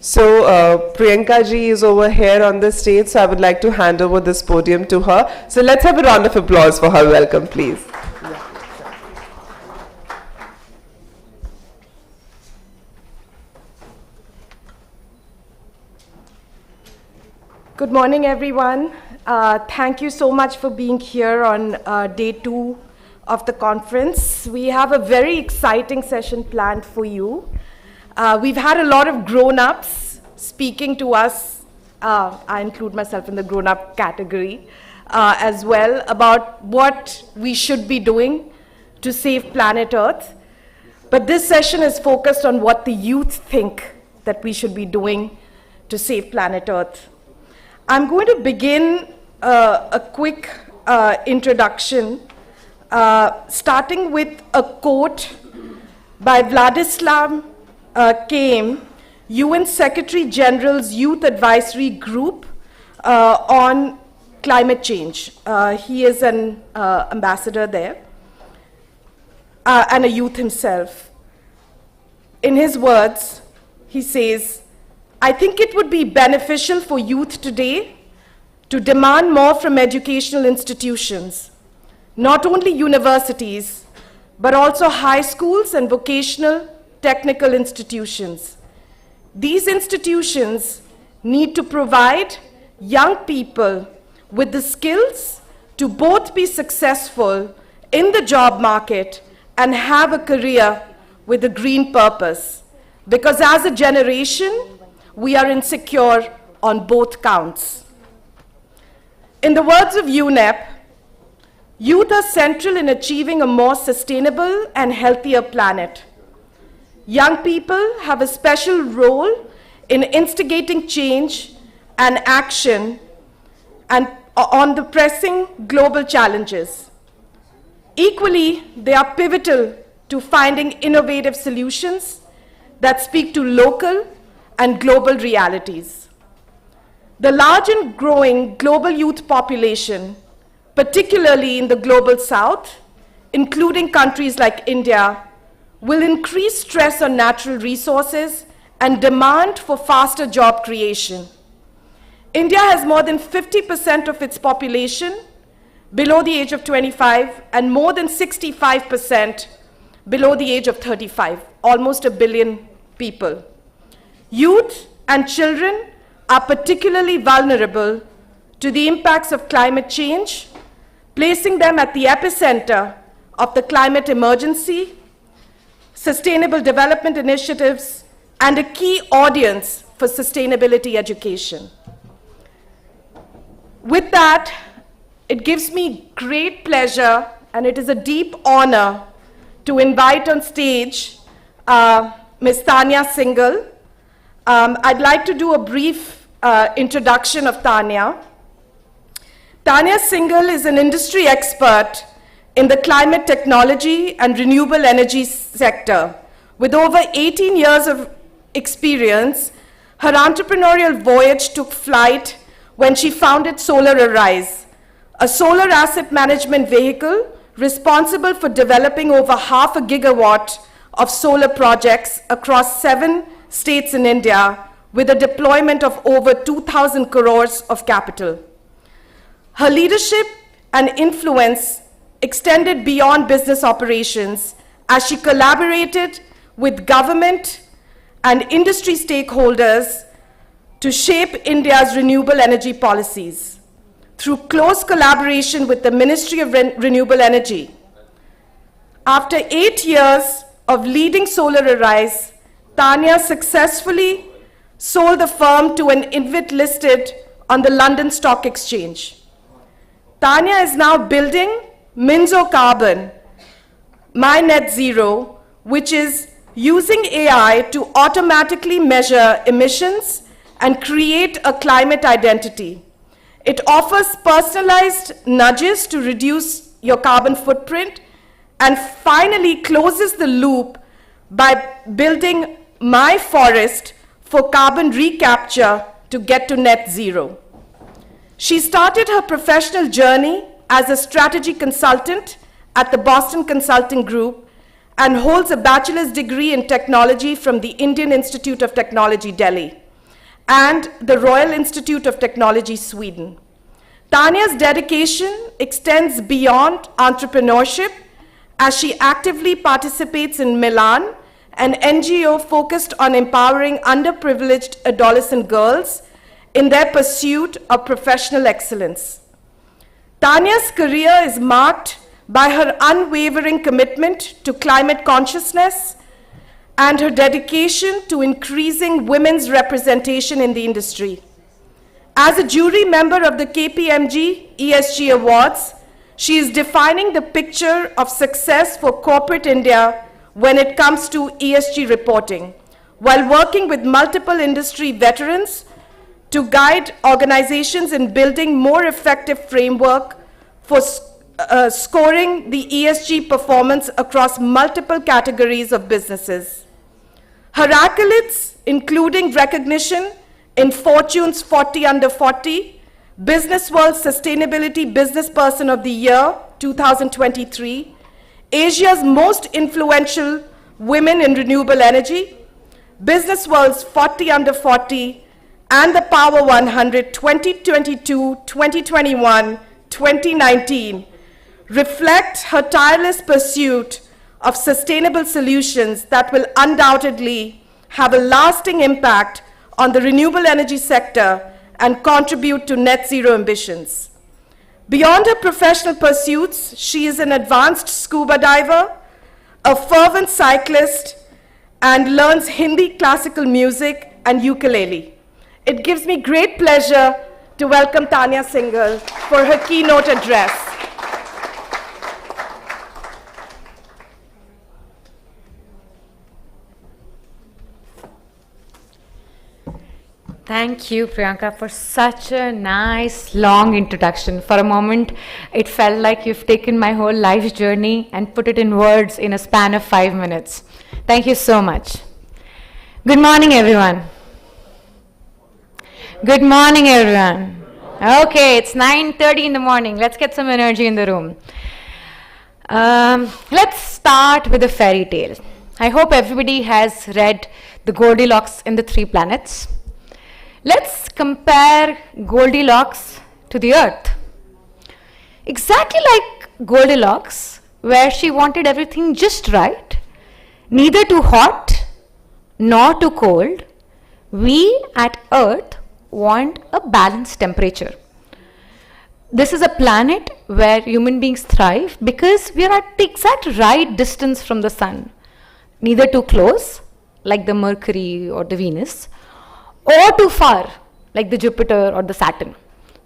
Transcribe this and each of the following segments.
So Priyanka ji is over here on the stage, so I would like to hand over this podium to her. So let's have a round of applause for her welcome, please. Good morning, everyone. Thank you so much for being here on day 2 of the conference. We have a very exciting session planned for you. We've had a lot of grown-ups speaking to us. I include myself in the grown-up category as well, about what we should be doing to save planet Earth. But this session is focused on what the youth think that we should be doing to save planet Earth. I'm going to begin a quick introduction, starting with a quote by Vladislav Keim, UN Secretary General's Youth Advisory Group on climate change. He is an ambassador there and a youth himself. In his words, he says, "I think it would be beneficial for youth today to demand more from educational institutions, not only universities, but also high schools and vocational technical institutions. These institutions need to provide young people with the skills to both be successful in the job market and have a career with a green purpose, because as a generation, we are insecure on both counts." In the words of UNEP, youth are central in achieving a more sustainable and healthier planet. Young people have a special role in instigating change and action and on the pressing global challenges. Equally, they are pivotal to finding innovative solutions that speak to local and global realities. The large and growing global youth population, particularly in the global south, including countries like India, will increase stress on natural resources and demand for faster job creation. India has more than 50% of its population below the age of 25 and more than 65% below the age of 35, almost 1 billion people. Youth and children are particularly vulnerable to the impacts of climate change, placing them at the epicenter of the climate emergency, sustainable development initiatives, and a key audience for sustainability education. With that, it gives me great pleasure, and it is a deep honor to invite on stage Ms. Tanya Singhal. I'd like to do a brief introduction of Tanya. Tanya Singhal is an industry expert in the climate technology and renewable energy sector. With over 18 years of experience, her entrepreneurial voyage took flight when she founded Solar Arise, a solar asset management vehicle responsible for developing over 0.5 gigawatt of solar projects across 7 states in India, with a deployment of over 2,000 crores of capital. Her leadership and influence extended beyond business operations as she collaborated with government and industry stakeholders to shape India's renewable energy policies. Through close collaboration with the Ministry of Renewable Energy. After 8 years of leading Solar Arise, Tanya successfully sold the firm to an InvIT listed on the London Stock Exchange. Tanya is now building Minzo Carbon, My Net Zero, which is using AI to automatically measure emissions and create a climate identity. It offers personalized nudges to reduce your carbon footprint, and finally closes the loop by building My Forest for carbon recapture to get to net zero. She started her professional journey as a strategy consultant at the Boston Consulting Group and holds a bachelor's degree in technology from the Indian Institute of Technology, Delhi, and the Royal Institute of Technology, Sweden. Tanya's dedication extends beyond entrepreneurship as she actively participates in Milan, an NGO focused on empowering underprivileged adolescent girls in their pursuit of professional excellence. Tanya's career is marked by her unwavering commitment to climate consciousness and her dedication to increasing women's representation in the industry. As a jury member of the KPMG ESG Awards, she is defining the picture of success for corporate India when it comes to ESG reporting, while working with multiple industry veterans to guide organizations in building more effective framework for scoring the ESG performance across multiple categories of businesses. Her accolades, including recognition in Fortune's 40 Under 40, Business World Sustainability Business Person of the Year 2023, Asia's most influential women in renewable energy, Business World's 40 Under 40, and the Power 100 2022, 2021, 2019 reflect her tireless pursuit of sustainable solutions that will undoubtedly have a lasting impact on the renewable energy sector and contribute to net zero ambitions. Beyond her professional pursuits, she is an advanced scuba diver, a fervent cyclist, and learns Hindi classical music and ukulele. It gives me great pleasure to welcome Tanya Singhal for her keynote address. Thank you, Priyanka, for such a nice, long introduction. For a moment, it felt like you've taken my whole life's journey and put it in words in a span of 5 minutes. Thank you so much. Good morning, everyone. Good morning, everyone. Okay, it's 9:30 in the morning. Let's get some energy in the room. Let's start with a fairy tale. I hope everybody has read The Goldilocks and the Three Planets. Let's compare Goldilocks to the Earth. Exactly like Goldilocks, where she wanted everything just right, neither too hot nor too cold, we at Earth want a balanced temperature. This is a planet where human beings thrive because we are at the exact right distance from the sun, neither too close, like the Mercury or the Venus, or too far, like the Jupiter or the Saturn.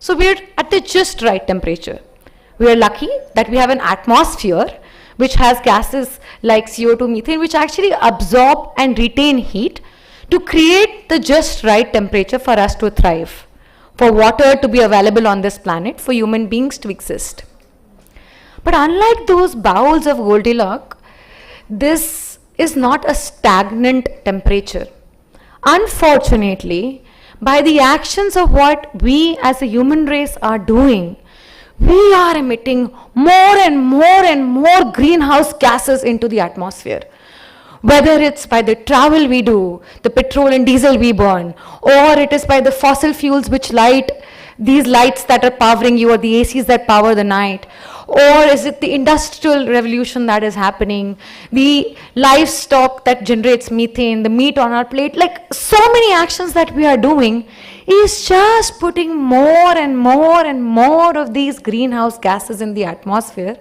So we're at the just right temperature. We are lucky that we have an atmosphere which has gases like CO2, methane, which actually absorb and retain heat to create the just right temperature for us to thrive, for water to be available on this planet, for human beings to exist. But unlike those bowls of Goldilocks, this is not a stagnant temperature. Unfortunately, by the actions of what we as a human race are doing, we are emitting more and more greenhouse gases into the atmosphere. Whether it's by the travel we do, the petrol and diesel we burn, or it is by the fossil fuels which light these lights that are powering you, or the ACs that power the night, or is it the industrial revolution that is happening, the livestock that generates methane, the meat on our plate, like so many actions that we are doing is just putting more and more of these greenhouse gases in the atmosphere,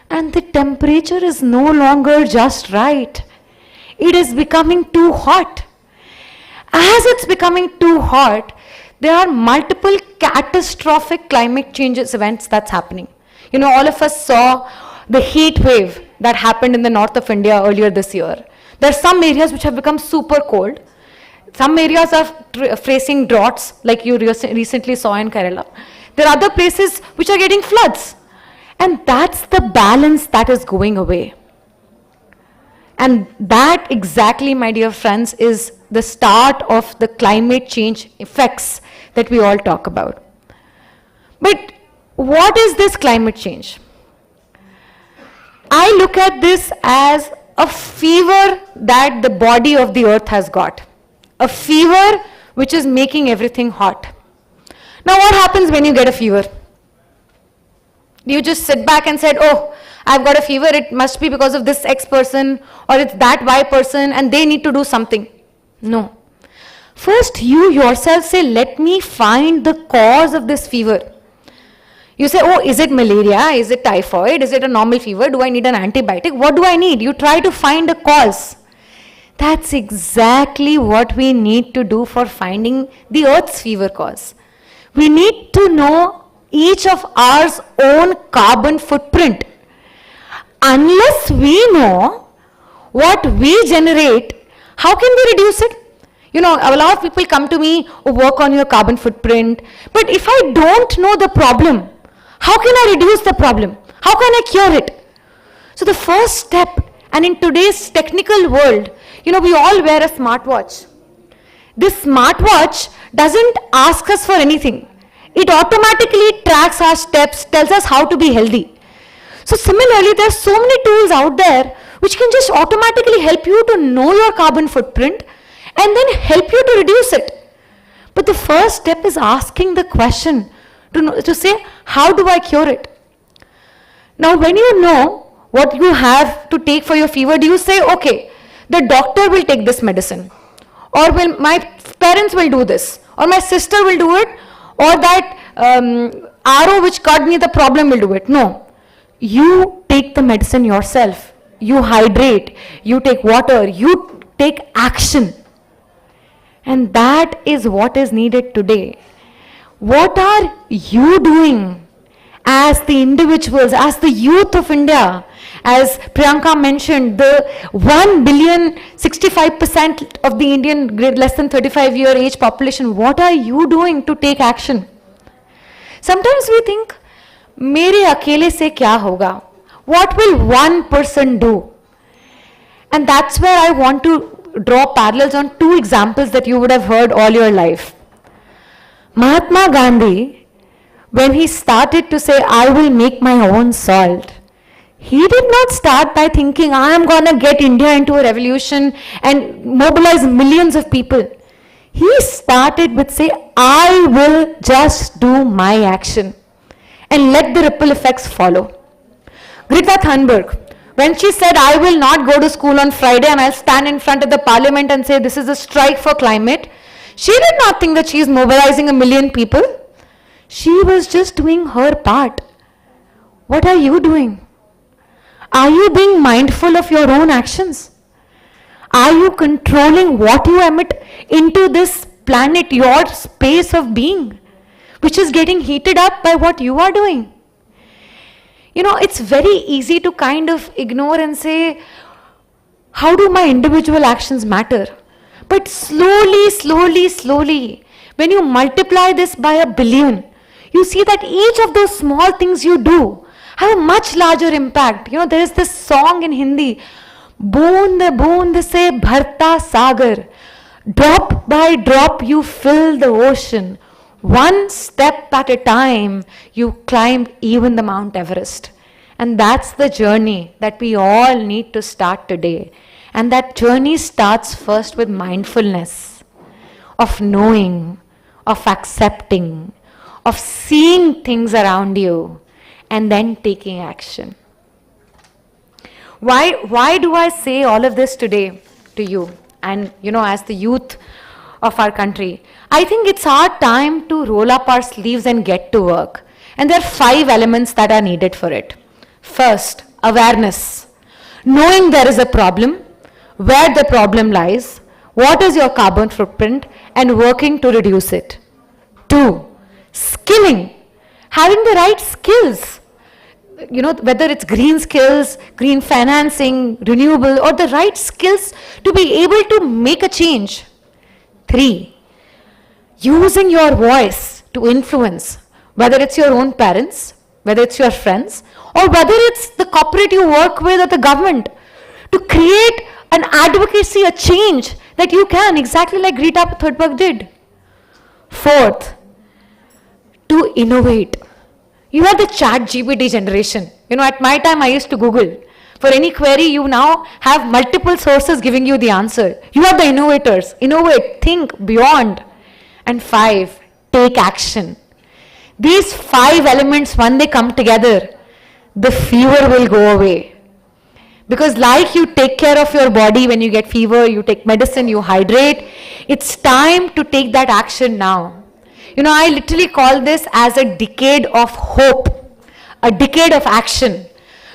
and the temperature is no longer just right. It is becoming too hot. As it's becoming too hot, there are multiple catastrophic climate changes events that's happening. You know, all of us saw the heat wave that happened in the north of India earlier this year. There are some areas which have become super cold. Some areas are facing droughts, like you recently saw in Kerala. There are other places which are getting floods. And that's the balance that is going away. And that exactly, my dear friends, is the start of the climate change effects that we all talk about. But what is this climate change? I look at this as a fever that the body of the earth has got. A fever which is making everything hot. Now what happens when you get a fever? You just sit back and said, oh, I've got a fever, it must be because of this X person or it's that Y person and they need to do something. No. First you yourself say, let me find the cause of this fever. You say, oh, is it malaria? Is it typhoid? Is it a normal fever? Do I need an antibiotic? What do I need? You try to find a cause. That's exactly what we need to do for finding the earth's fever cause. We need to know each of our own carbon footprint. Unless we know what we generate, how can we reduce it? You know, a lot of people come to me, oh, work on your carbon footprint. But if I don't know the problem, how can I reduce the problem? How can I cure it? So the first step, and in today's technical world, you know, we all wear a smartwatch. This smartwatch doesn't ask us for anything. It automatically tracks our steps, tells us how to be healthy. So similarly, there's so many tools out there which can just automatically help you to know your carbon footprint and then help you to reduce it. But the first step is asking the question to say, how do I cure it? Now, when you know what you have to take for your fever, do you say, okay, the doctor will take this medicine, or will my parents will do this, or my sister will do it, or that RO which got me the problem will do it? No. You take the medicine yourself. You hydrate, you take water, you take action. And that is what is needed today. What are you doing as the individuals, as the youth of India? As Priyanka mentioned, the 1 billion, 65% of the Indian less than 35-year age population, what are you doing to take action? Sometimes we think, mere akele se kya hoga? What will one person do? And that's where I want to draw parallels on two examples that you would have heard all your life. Mahatma Gandhi, when he started to say, I will make my own salt, he did not start by thinking, I am going to get India into a revolution and mobilize millions of people. He started with say, I will just do my action and let the ripple effects follow. Greta Thunberg, when she said, I will not go to school on Friday and I'll stand in front of the parliament and say, this is a strike for climate, she did not think that she is mobilizing 1 million people. She was just doing her part. What are you doing? Are you being mindful of your own actions? Are you controlling what you emit into this planet, your space of being, which is getting heated up by what you are doing? You know, it's very easy to kind of ignore and say, how do my individual actions matter? But slowly, when you multiply this by 1 billion, you see that each of those small things you do have a much larger impact. You know, there is this song in Hindi, Boond boond se bharta sagar, drop by drop you fill the ocean, one step at a time you climb even the Mount Everest. And that's the journey that we all need to start today. And that journey starts first with mindfulness, of knowing, of accepting, of seeing things around you, and then taking action. Why do I say all of this today to you? And, you know, as the youth of our country, I think it's our time to roll up our sleeves and get to work. And there are 5 elements that are needed for it. First, awareness. Knowing there is a problem, where the problem lies, what is your carbon footprint, and working to reduce it. 2, skilling. Having the right skills. You know, whether it's green skills, green financing, renewable, or the right skills to be able to make a change. 3, using your voice to influence, whether it's your own parents, whether it's your friends, or whether it's the corporate you work with or the government, to create an advocacy, a change that you can, exactly like Greta Thunberg did. 4th, to innovate. You are the chat GPT generation. You know, at my time I used to Google. For any query, you now have multiple sources giving you the answer. You are the innovators. Innovate, think beyond. And 5, take action. These 5 elements, when they come together, the fever will go away. Because like you take care of your body when you get fever, you take medicine, you hydrate, it's time to take that action now. You know, I literally call this as a decade of hope, a decade of action,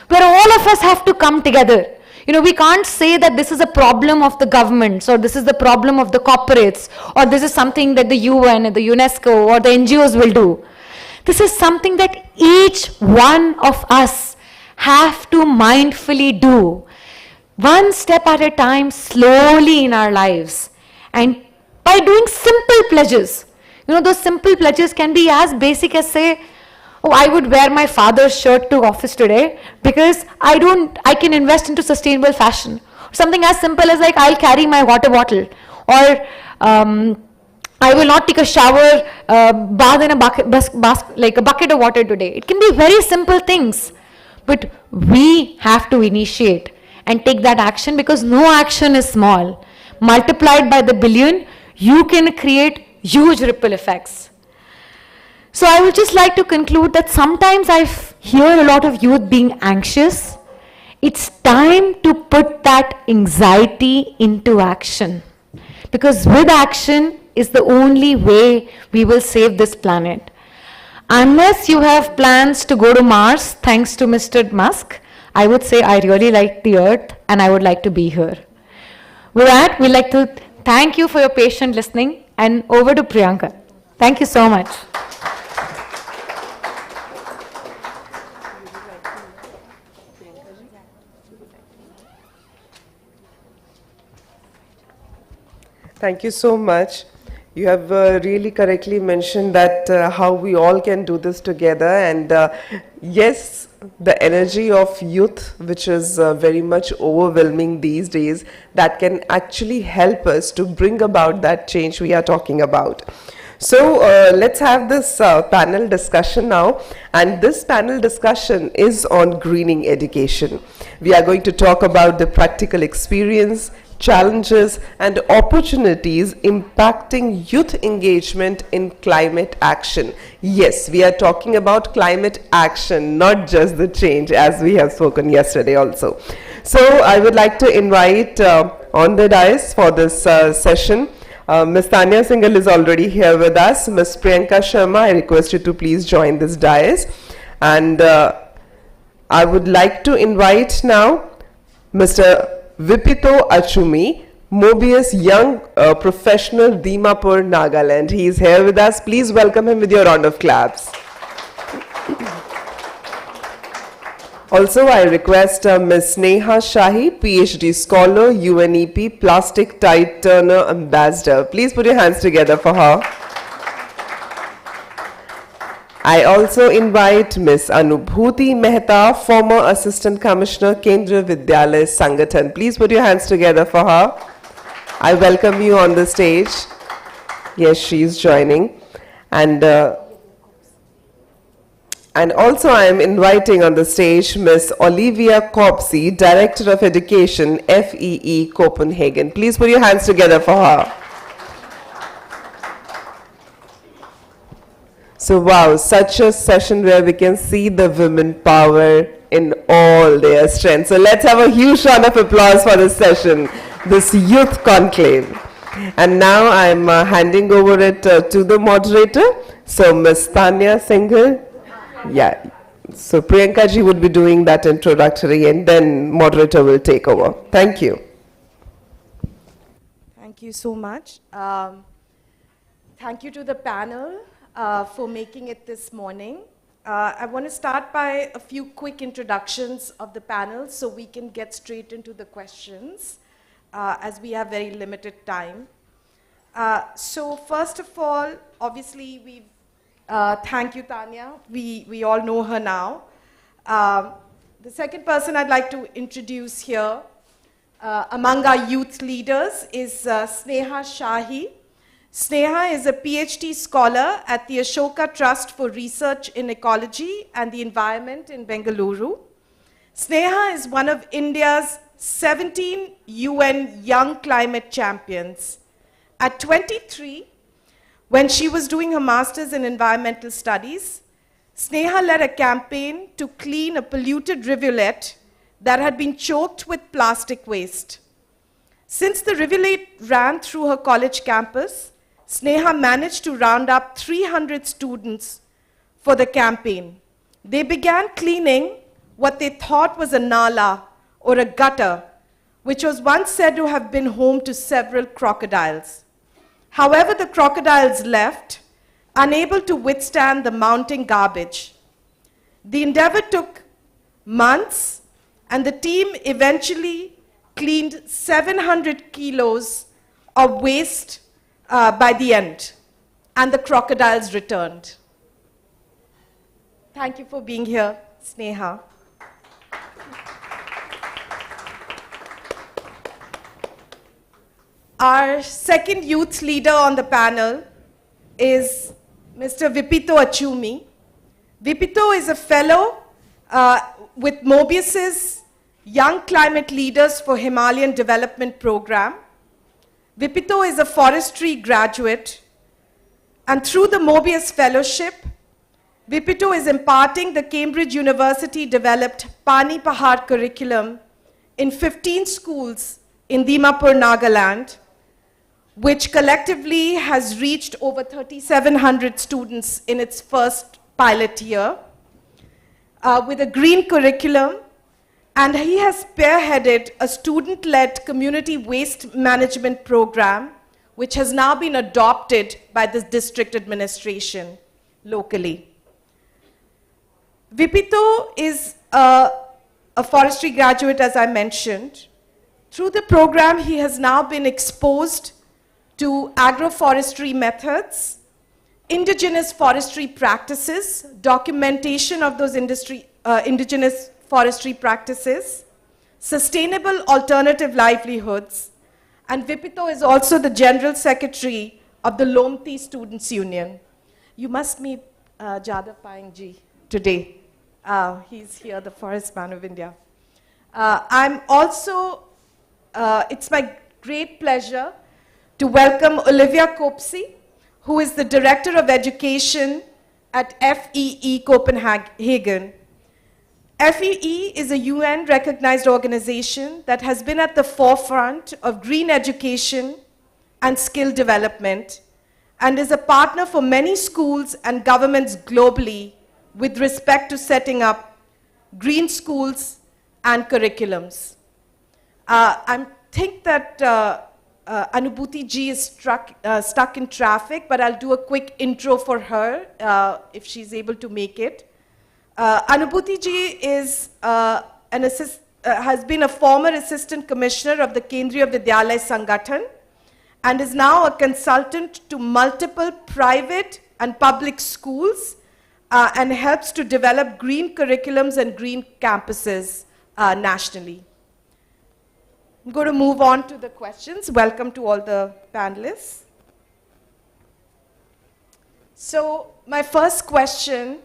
where all of us have to come together. You know, we can't say that this is a problem of the governments, or this is the problem of the corporates, or this is something that the UN, the UNESCO, or the NGOs will do. This is something that each one of us have to mindfully do, one step at a time, slowly in our lives, and by doing simple pledges. You know, those simple pledges can be as basic as, say, oh, I would wear my father's shirt to office today because I can invest into sustainable fashion. Something as simple as like, I'll carry my water bottle, or I will not take a shower, bath in a bucket of water today. It can be very simple things, but we have to initiate and take that action, because no action is small. Multiplied by the billion, you can create huge ripple effects. So I would just like to conclude that sometimes I hear a lot of youth being anxious. It's time to put that anxiety into action, because with action is the only way we will save this planet. Unless you have plans to go to Mars, thanks to Mr. Musk, I would say I really like the Earth and I would like to be here. With that, we'd like to thank you for your patient listening, and over to Priyanka. Thank you so much. Thank you so much. You have really correctly mentioned that how we all can do this together, and yes, the energy of youth, which is very much overwhelming these days, that can actually help us to bring about that change we are talking about. So let's have this panel discussion now, and this panel discussion is on greening education. We are going to talk about the practical experience, challenges and opportunities impacting youth engagement in climate action. Yes, we are talking about climate action, not just the change, as we have spoken yesterday also. So I would like to invite on the dais for this session, Ms. Tanya Singhal is already here with us. Ms. Priyanka Sharma, I request you to please join this dais. And I would like to invite now Mr. Vipito Achumi, Mobius young professional, Dimapur, Nagaland. He is here with us. Please welcome him with your round of claps. Also, I request Ms. Neha Shahi, PhD scholar, UNEP, Plastic Tide Turner Ambassador. Please put your hands together for her. I also invite Ms. Anubhuti Mehta, former Assistant Commissioner, Kendriya Vidyalaya Sangathan. Please put your hands together for her. I welcome you on the stage. Yes, she is joining. And also I am inviting on the stage Ms. Olivia Kopsey, Director of Education, FEE Copenhagen. Please put your hands together for her. So wow, such a session where we can see the women power in all their strength. So let's have a huge round of applause for this session, this Youth Conclave. And now I'm handing over it to the moderator. So Ms. Tanya Singhal, yeah. So Priyanka ji would be doing that introductory, and then moderator will take over. Thank you. Thank you so much. Thank you to the panel for making it this morning. I want to start by a few quick introductions of the panel so we can get straight into the questions as we have very limited time. So first of all, obviously thank you, Tanya. We all know her now. The second person I'd like to introduce here among our youth leaders is Sneha Shahi. Sneha is a PhD scholar at the Ashoka Trust for Research in Ecology and the Environment in Bengaluru. Sneha is one of India's 17 UN Young Climate Champions. At 23, when she was doing her master's in environmental studies, Sneha led a campaign to clean a polluted rivulet that had been choked with plastic waste. Since the rivulet ran through her college campus, Sneha managed to round up 300 students for the campaign. They began cleaning what they thought was a nala or a gutter, which was once said to have been home to several crocodiles. However, the crocodiles left, unable to withstand the mounting garbage. The endeavor took months, and the team eventually cleaned 700 kilos of waste by the end, and the crocodiles returned. Thank you for being here, Sneha. Our second youth leader on the panel is Mr. Vipito Achumi. Vipito is a fellow with Mobius's Young Climate Leaders for Himalayan Development Program. Vipito is a forestry graduate, and through the Mobius Fellowship, Vipito is imparting the Cambridge University developed Pani Pahar curriculum in 15 schools in Dimapur, Nagaland, which collectively has reached over 3,700 students in its first pilot year, with a green curriculum, and he has spearheaded a student-led community waste management program, which has now been adopted by the district administration locally. Vipito is a forestry graduate, as I mentioned. Through the program, he has now been exposed to agroforestry methods, indigenous forestry practices, documentation of those indigenous forestry practices, sustainable alternative livelihoods, and Vipito is also the General Secretary of the Lomti Students' Union. You must meet Jadav Payeng ji today. He's here, the forest man of India. I'm also, it's my great pleasure to welcome Olivia Kopsi, who is the Director of Education at FEE Copenhagen. FEE is a UN-recognized organization that has been at the forefront of green education and skill development, and is a partner for many schools and governments globally with respect to setting up green schools and curriculums. I think that Anubhuti ji is stuck in traffic, but I'll do a quick intro for her if she's able to make it. Anubhuti ji is has been a former assistant commissioner of the Kendriya Vidyalaya Sangathan and is now a consultant to multiple private and public schools and helps to develop green curriculums and green campuses nationally. I'm going to move on to the questions. Welcome to all the panelists. So my first question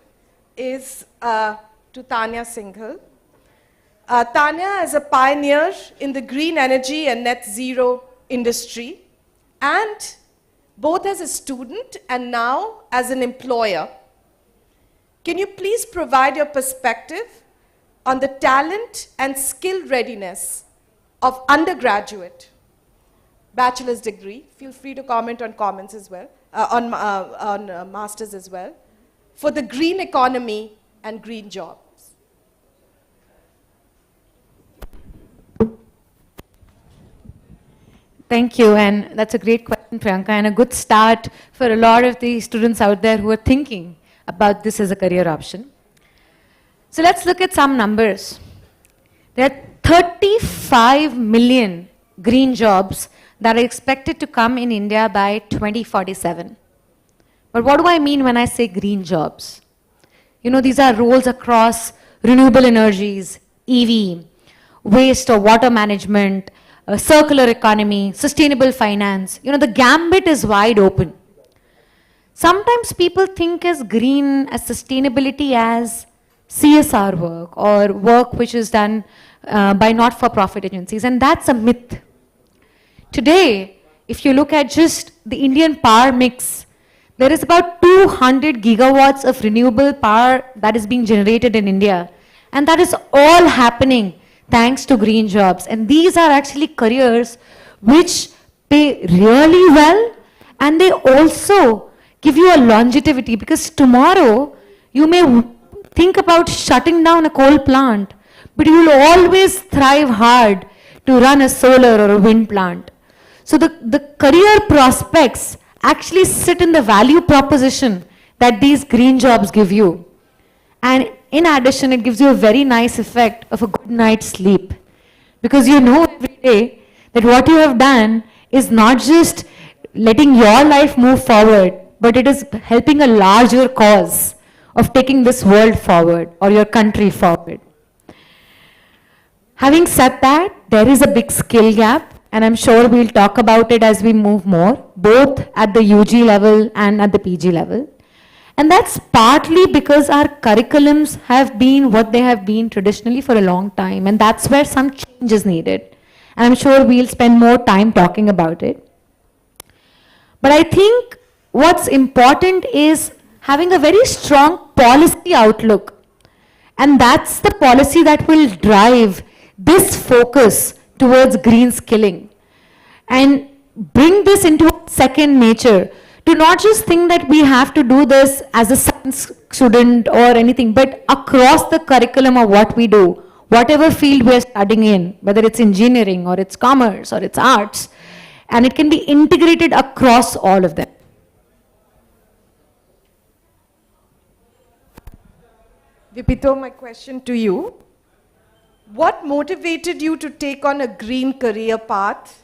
is to Tanya Singhal. Tanya is a pioneer in the green energy and net zero industry, and both as a student and now as an employer. Can you please provide your perspective on the talent and skill readiness of undergraduate, bachelor's degree, feel free to comment on comments as well, on masters as well, for the green economy and green jobs? Thank you, and that's a great question, Priyanka, and a good start for a lot of the students out there who are thinking about this as a career option. So let's look at some numbers. There are 35 million green jobs that are expected to come in India by 2047. But what do I mean when I say green jobs? You know, these are roles across renewable energies, EV, waste or water management, circular economy, sustainable finance. You know, the gambit is wide open. Sometimes people think as green, as sustainability as CSR work or work which is done by not-for-profit agencies, and that's a myth. Today, if you look at just the Indian power mix, there is about 200 gigawatts of renewable power that is being generated in India, and that is all happening thanks to green jobs. And these are actually careers which pay really well, and they also give you a longevity, because tomorrow you may think about shutting down a coal plant, but you will always thrive hard to run a solar or a wind plant. So the career prospects actually sit in the value proposition that these green jobs give you. And in addition, it gives you a very nice effect of a good night's sleep, because you know every day that what you have done is not just letting your life move forward, but it is helping a larger cause of taking this world forward or your country forward. Having said that, there is a big skill gap, and I'm sure we'll talk about it as we move more, both at the UG level and at the PG level. And that's partly because our curriculums have been what they have been traditionally for a long time, and that's where some change is needed. And I'm sure we'll spend more time talking about it. But I think what's important is having a very strong policy outlook. And that's the policy that will drive this focus towards green skilling. And bring this into second nature, to not just think that we have to do this as a science student or anything, but across the curriculum of what we do, whatever field we're studying in, whether it's engineering or it's commerce or it's arts, and it can be integrated across all of them. Vipito, my question to you. What motivated you to take on a green career path?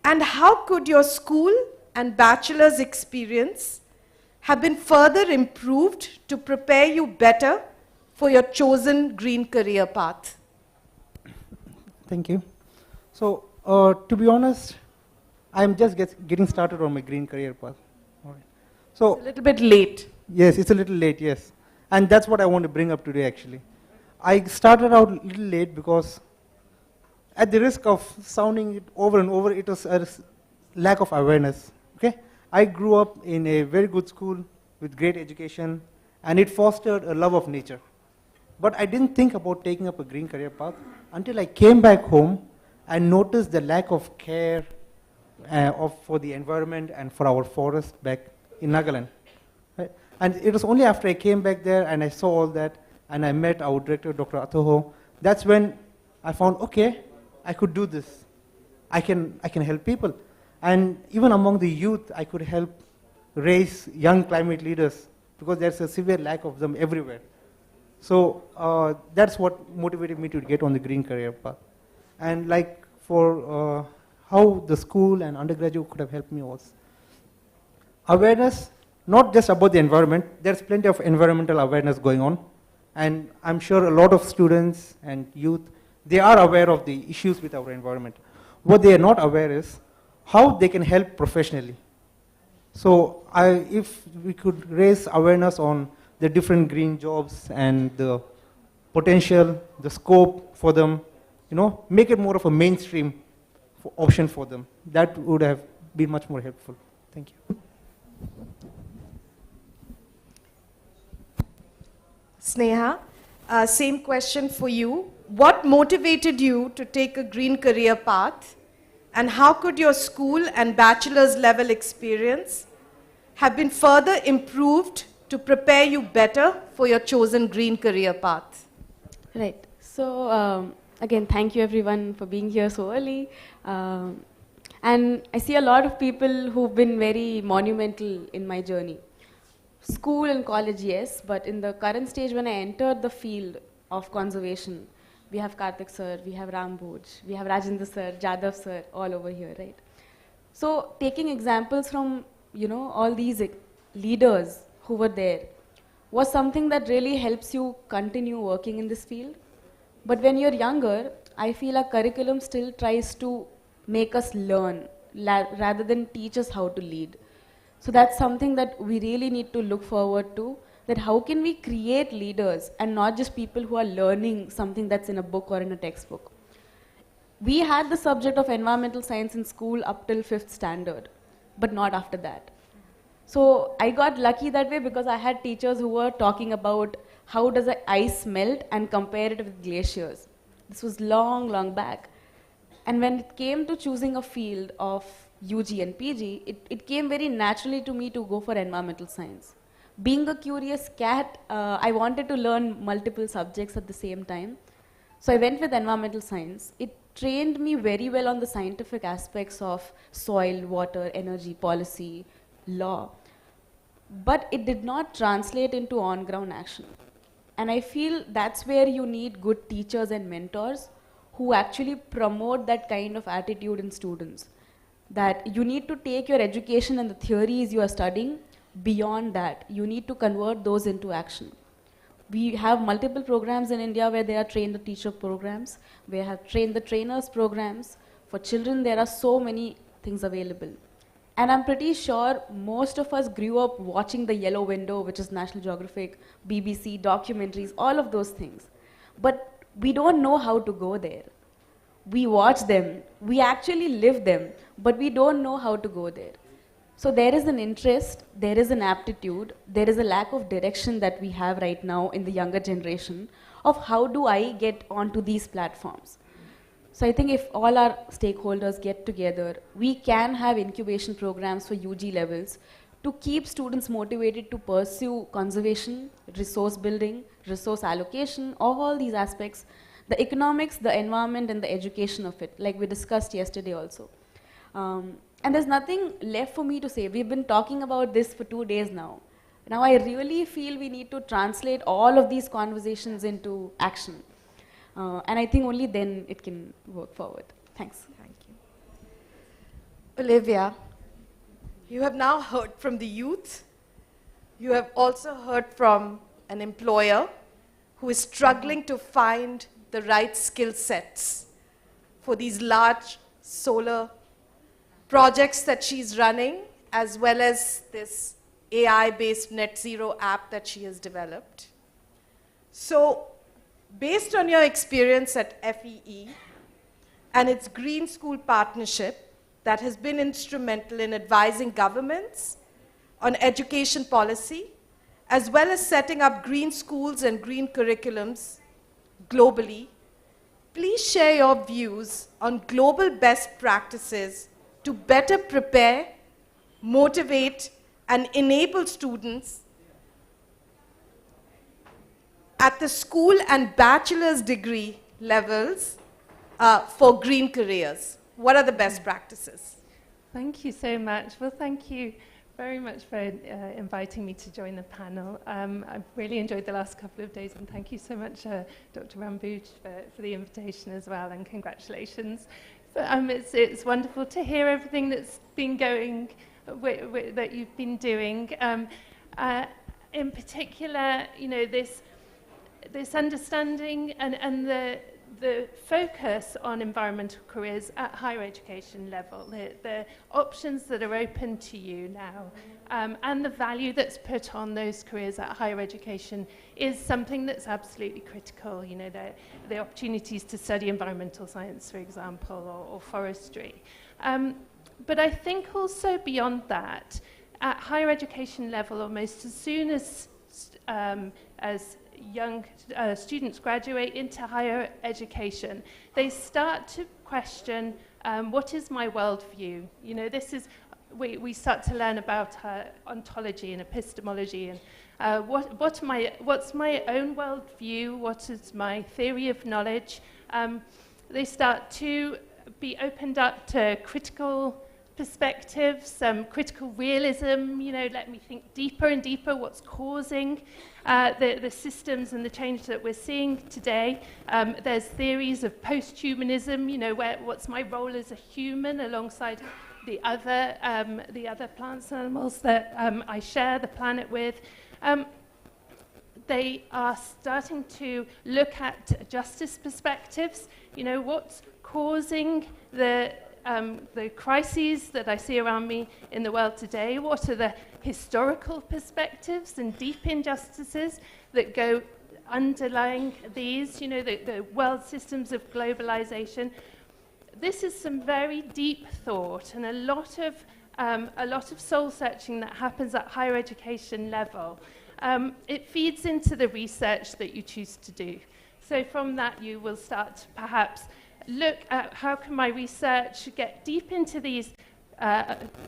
And how could your school and bachelor's experience have been further improved to prepare you better for your chosen green career path? Thank you. So, to be honest, I'm just getting started on my green career path. All right. So, It's a little bit late. yes, it's a little late, yes. And that's what I want to bring up today, actually. I started out a little late because, at the risk of sounding it over and over, it was a lack of awareness. Okay? I grew up in a very good school with great education, and it fostered a love of nature. But I didn't think about taking up a green career path until I came back home and noticed the lack of care for the environment and for our forest back in Nagaland. Right? And it was only after I came back there and I saw all that, and I met our director, Dr. Atoho, that's when I found, okay, I could do this. I can help people. And even among the youth, I could help raise young climate leaders, because there's a severe lack of them everywhere. So that's what motivated me to get on the green career path. And like for how the school and undergraduate could have helped me was awareness, not just about the environment. There's plenty of environmental awareness going on. And I'm sure a lot of students and youth, they are aware of the issues with our environment. What they are not aware is how they can help professionally. So if we could raise awareness on the different green jobs and the potential, the scope for them, make it more of a mainstream option for them, that would have been much more helpful. Thank you. Sneha, same question for you. What motivated you to take a green career path? And how could your school and bachelor's level experience have been further improved to prepare you better for your chosen green career path? Right. So, again, thank you everyone for being here so early. And I see a lot of people who've been very monumental in my journey. School and college, yes, but in the current stage when I entered the field of conservation, we have Karthik sir, we have Ram Bhoj, we have Rajendra sir, Jadhav sir, all over here, right? So taking examples from, all these leaders who were there was something that really helps you continue working in this field. But when you're younger, I feel our curriculum still tries to make us learn rather than teach us how to lead. So that's something that we really need to look forward to, that how can we create leaders and not just people who are learning something that's in a book or in a textbook. We had the subject of environmental science in school up till 5th standard, but not after that. So I got lucky that way because I had teachers who were talking about how does the ice melt and compare it with glaciers. This was long, long back. And when it came to choosing a field of UG and PG, it came very naturally to me to go for environmental science. Being a curious cat, I wanted to learn multiple subjects at the same time. So I went with environmental science. It trained me very well on the scientific aspects of soil, water, energy, policy, law. But it did not translate into on-ground action. And I feel that's where you need good teachers and mentors who actually promote that kind of attitude in students. That you need to take your education and the theories you are studying beyond that. You need to convert those into action. We have multiple programs in India where they are train the teacher programs. We have train the trainers programs. For children, there are so many things available. And I'm pretty sure most of us grew up watching The Yellow Window, which is National Geographic, BBC, documentaries, all of those things. But we don't know how to go there. We watch them, we actually live them, but we don't know how to go there. So there is an interest, there is an aptitude, there is a lack of direction that we have right now in the younger generation of how do I get onto these platforms. So I think if all our stakeholders get together, we can have incubation programs for UG levels to keep students motivated to pursue conservation, resource building, resource allocation, all these aspects, the economics, the environment, and the education of it, like we discussed yesterday also. And there's nothing left for me to say. We've been talking about this for 2 days now. Now I really feel we need to translate all of these conversations into action. And I think only then it can work forward. Thanks. Thank you. Olivia, you have now heard from the youth. You have also heard from an employer who is struggling to find the right skill sets for these large solar projects that she's running, as well as this AI-based net zero app that she has developed. So, based on your experience at FEE and its Green School partnership that has been instrumental in advising governments on education policy, as well as setting up green schools and green curriculums globally, please share your views on global best practices to better prepare, motivate, and enable students at the school and bachelor's degree levels for green careers. What are the best practices? Thank you so much. Well, thank you very much for inviting me to join the panel. I've really enjoyed the last couple of days, and thank you so much, Dr. Rambuj, for the invitation as well, and congratulations. But, it's wonderful to hear everything that's been going, that you've been doing. In particular, you know, this understanding and the focus on environmental careers at higher education level, the options that are open to you now, and the value that's put on those careers at higher education is something that's absolutely critical. You know, the opportunities to study environmental science, for example, or forestry. But I think also beyond that, at higher education level, almost as soon as young students graduate into higher education, they start to question, what is my worldview? You know, this is, we start to learn about ontology and epistemology, and what's my own worldview? What is my theory of knowledge? They start to be opened up to critical perspectives, critical realism, you know, let me think deeper and deeper what's causing the systems and the change that we're seeing today. There's theories of post-humanism, you know, what's my role as a human alongside the other plants and animals that I share the planet with. They are starting to look at justice perspectives, you know, what's causing the the crises that I see around me in the world today? What are the historical perspectives and deep injustices that go underlying these, you know, the world systems of globalization? This is some very deep thought and a lot of soul searching that happens at higher education level. It feeds into the research that you choose to do. So from that you will start to perhaps look at how can my research get deep into these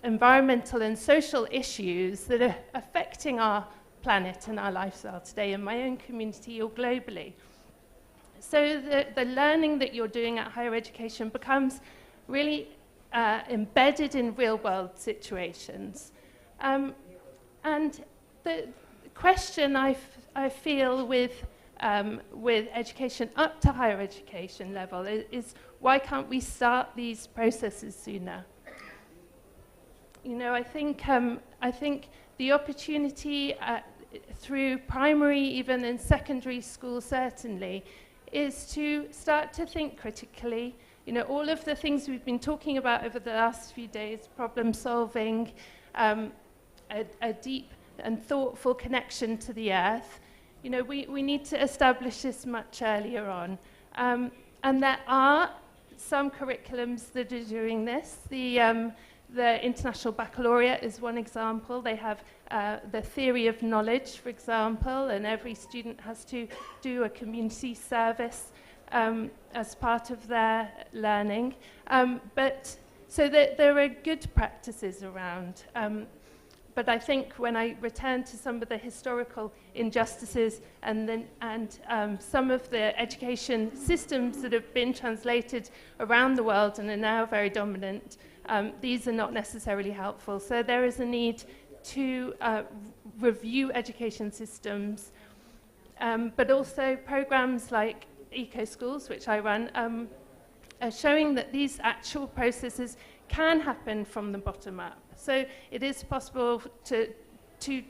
environmental and social issues that are affecting our planet and our lifestyle today in my own community or globally. So the learning that you're doing at higher education becomes really embedded in real-world situations. And the question I feel with education up to higher education level is why can't we start these processes sooner? You know, I think the opportunity through primary, even in secondary school certainly, is to start to think critically. You know, all of the things we've been talking about over the last few days, problem solving, a deep and thoughtful connection to the earth, you know, we need to establish this much earlier on. And there are some curriculums that are doing this. The International Baccalaureate is one example. They have the theory of knowledge, for example, and every student has to do a community service as part of their learning. So there are good practices around. But I think when I return to some of the historical injustices and some of the education systems that have been translated around the world and are now very dominant, these are not necessarily helpful. So there is a need to review education systems, but also programs like Eco Schools, which I run, are showing that these actual processes can happen from the bottom up. So it is possible to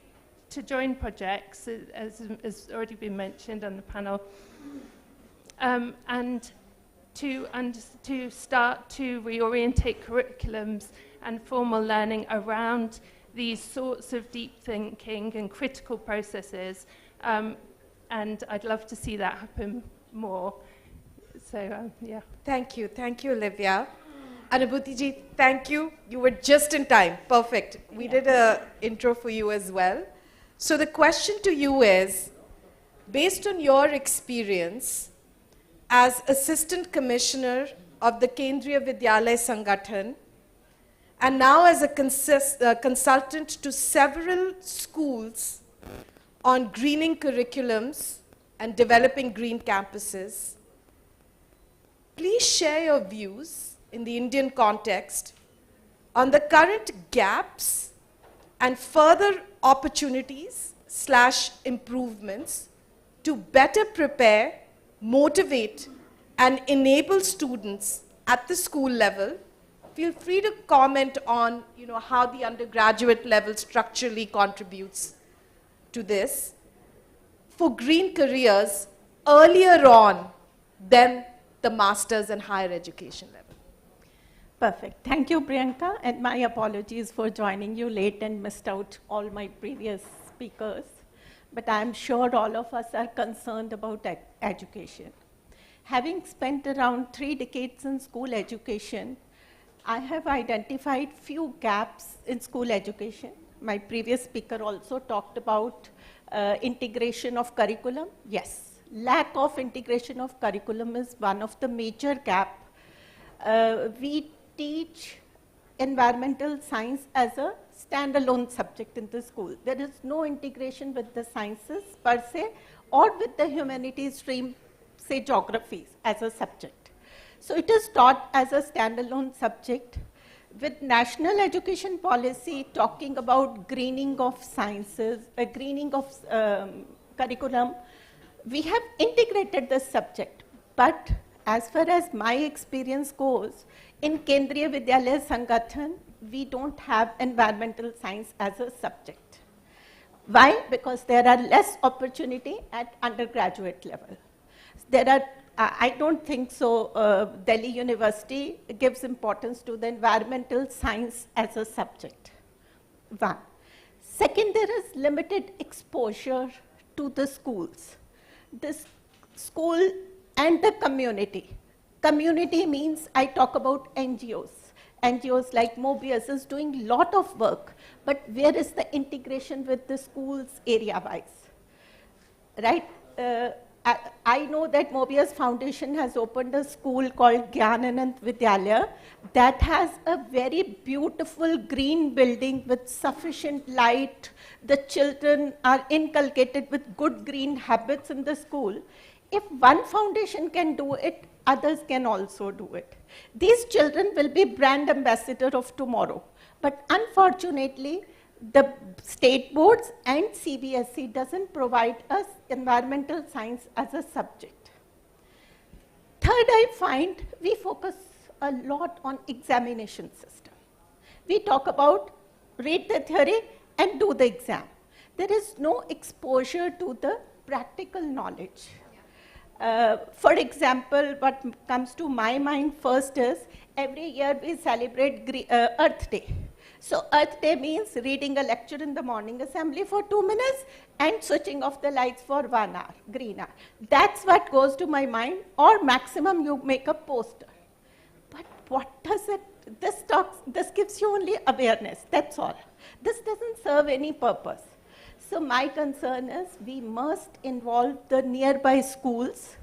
join projects, as has already been mentioned on the panel, and to start to reorientate curriculums and formal learning around these sorts of deep thinking and critical processes. And I'd love to see that happen more. So, yeah. Thank you, Olivia. Anubhuti-ji, thank you. You were just in time. Perfect. We did an intro for you as well. So the question to you is, based on your experience as Assistant Commissioner of the Kendriya Vidyalaya Sangathan, and now as a consultant to several schools on greening curriculums and developing green campuses, please share your views in the Indian context on the current gaps and further opportunities / improvements to better prepare, motivate, and enable students at the school level. Feel free to comment on, you know, how the undergraduate level structurally contributes to this for green careers earlier on than the master's and higher education level. Perfect. Thank you, Priyanka, and my apologies for joining you late and missed out all my previous speakers. But I'm sure all of us are concerned about education. Having spent around 3 decades in school education, I have identified few gaps in school education. My previous speaker also talked about integration of curriculum. Yes, lack of integration of curriculum is one of the major gaps. We teach environmental science as a standalone subject in the school. There is no integration with the sciences per se or with the humanities stream, say geographies as a subject. So it is taught as a standalone subject. With national education policy talking about greening of sciences, greening of curriculum, we have integrated this subject. But as far as my experience goes, in Kendriya Vidyalaya Sangathan, we don't have environmental science as a subject. Why? Because there are less opportunity at undergraduate level. I don't think so. Delhi University gives importance to the environmental science as a subject. One. Second, there is limited exposure to the schools. This school and the community. Community means I talk about NGOs. NGOs like Mobius is doing a lot of work, but where is the integration with the schools area-wise? Right? I know that Mobius Foundation has opened a school called Gyananand Vidyalaya that has a very beautiful green building with sufficient light. The children are inculcated with good green habits in the school. If one foundation can do it, others can also do it. These children will be brand ambassador of tomorrow. But unfortunately, the state boards and CBSE doesn't provide us environmental science as a subject. Third, I find we focus a lot on examination system. We talk about read the theory and do the exam. There is no exposure to the practical knowledge. For example, what comes to my mind first is every year we celebrate Earth Day. So Earth Day means reading a lecture in the morning assembly for 2 minutes and switching off the lights for 1 hour, green hour. That's what goes to my mind, or maximum you make a poster. But what does it, this gives you only awareness, that's all. This doesn't serve any purpose. So my concern is we must involve the nearby schools.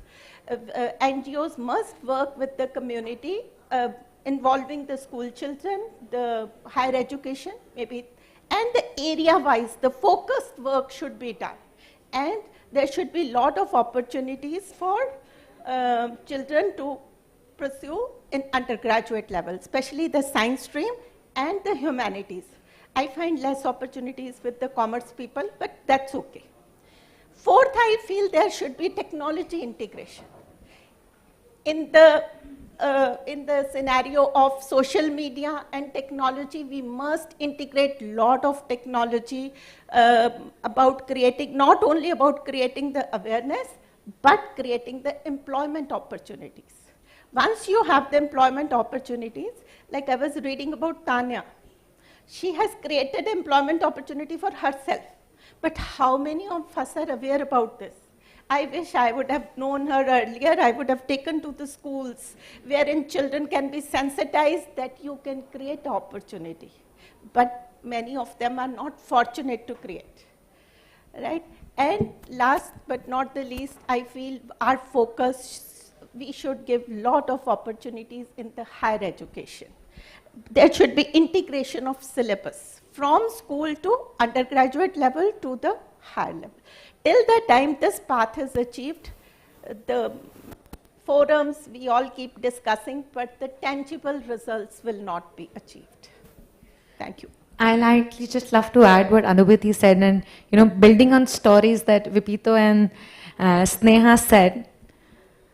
NGOs must work with the community, involving the school children, the higher education, maybe, and the area-wise, the focused work should be done. And there should be a lot of opportunities for children to pursue in undergraduate level, especially the science stream and the humanities. I find less opportunities with the commerce people, but that's okay. Fourth, I feel there should be technology integration. In the scenario of social media and technology, we must integrate a lot of technology about creating, not only about creating the awareness, but creating the employment opportunities. Once you have the employment opportunities, like I was reading about Tanya, she has created employment opportunity for herself. But how many of us are aware about this? I wish I would have known her earlier. I would have taken to the schools wherein children can be sensitized that you can create opportunity. But many of them are not fortunate to create, right? And last but not the least, I feel our focus, we should give a lot of opportunities in the higher education. There should be integration of syllabus from school to undergraduate level to the higher level. Till the time this path is achieved, the forums we all keep discussing, but the tangible results will not be achieved. Thank you. I'll actually just love to add what Anubhuti said, and building on stories that Vipito and Sneha said.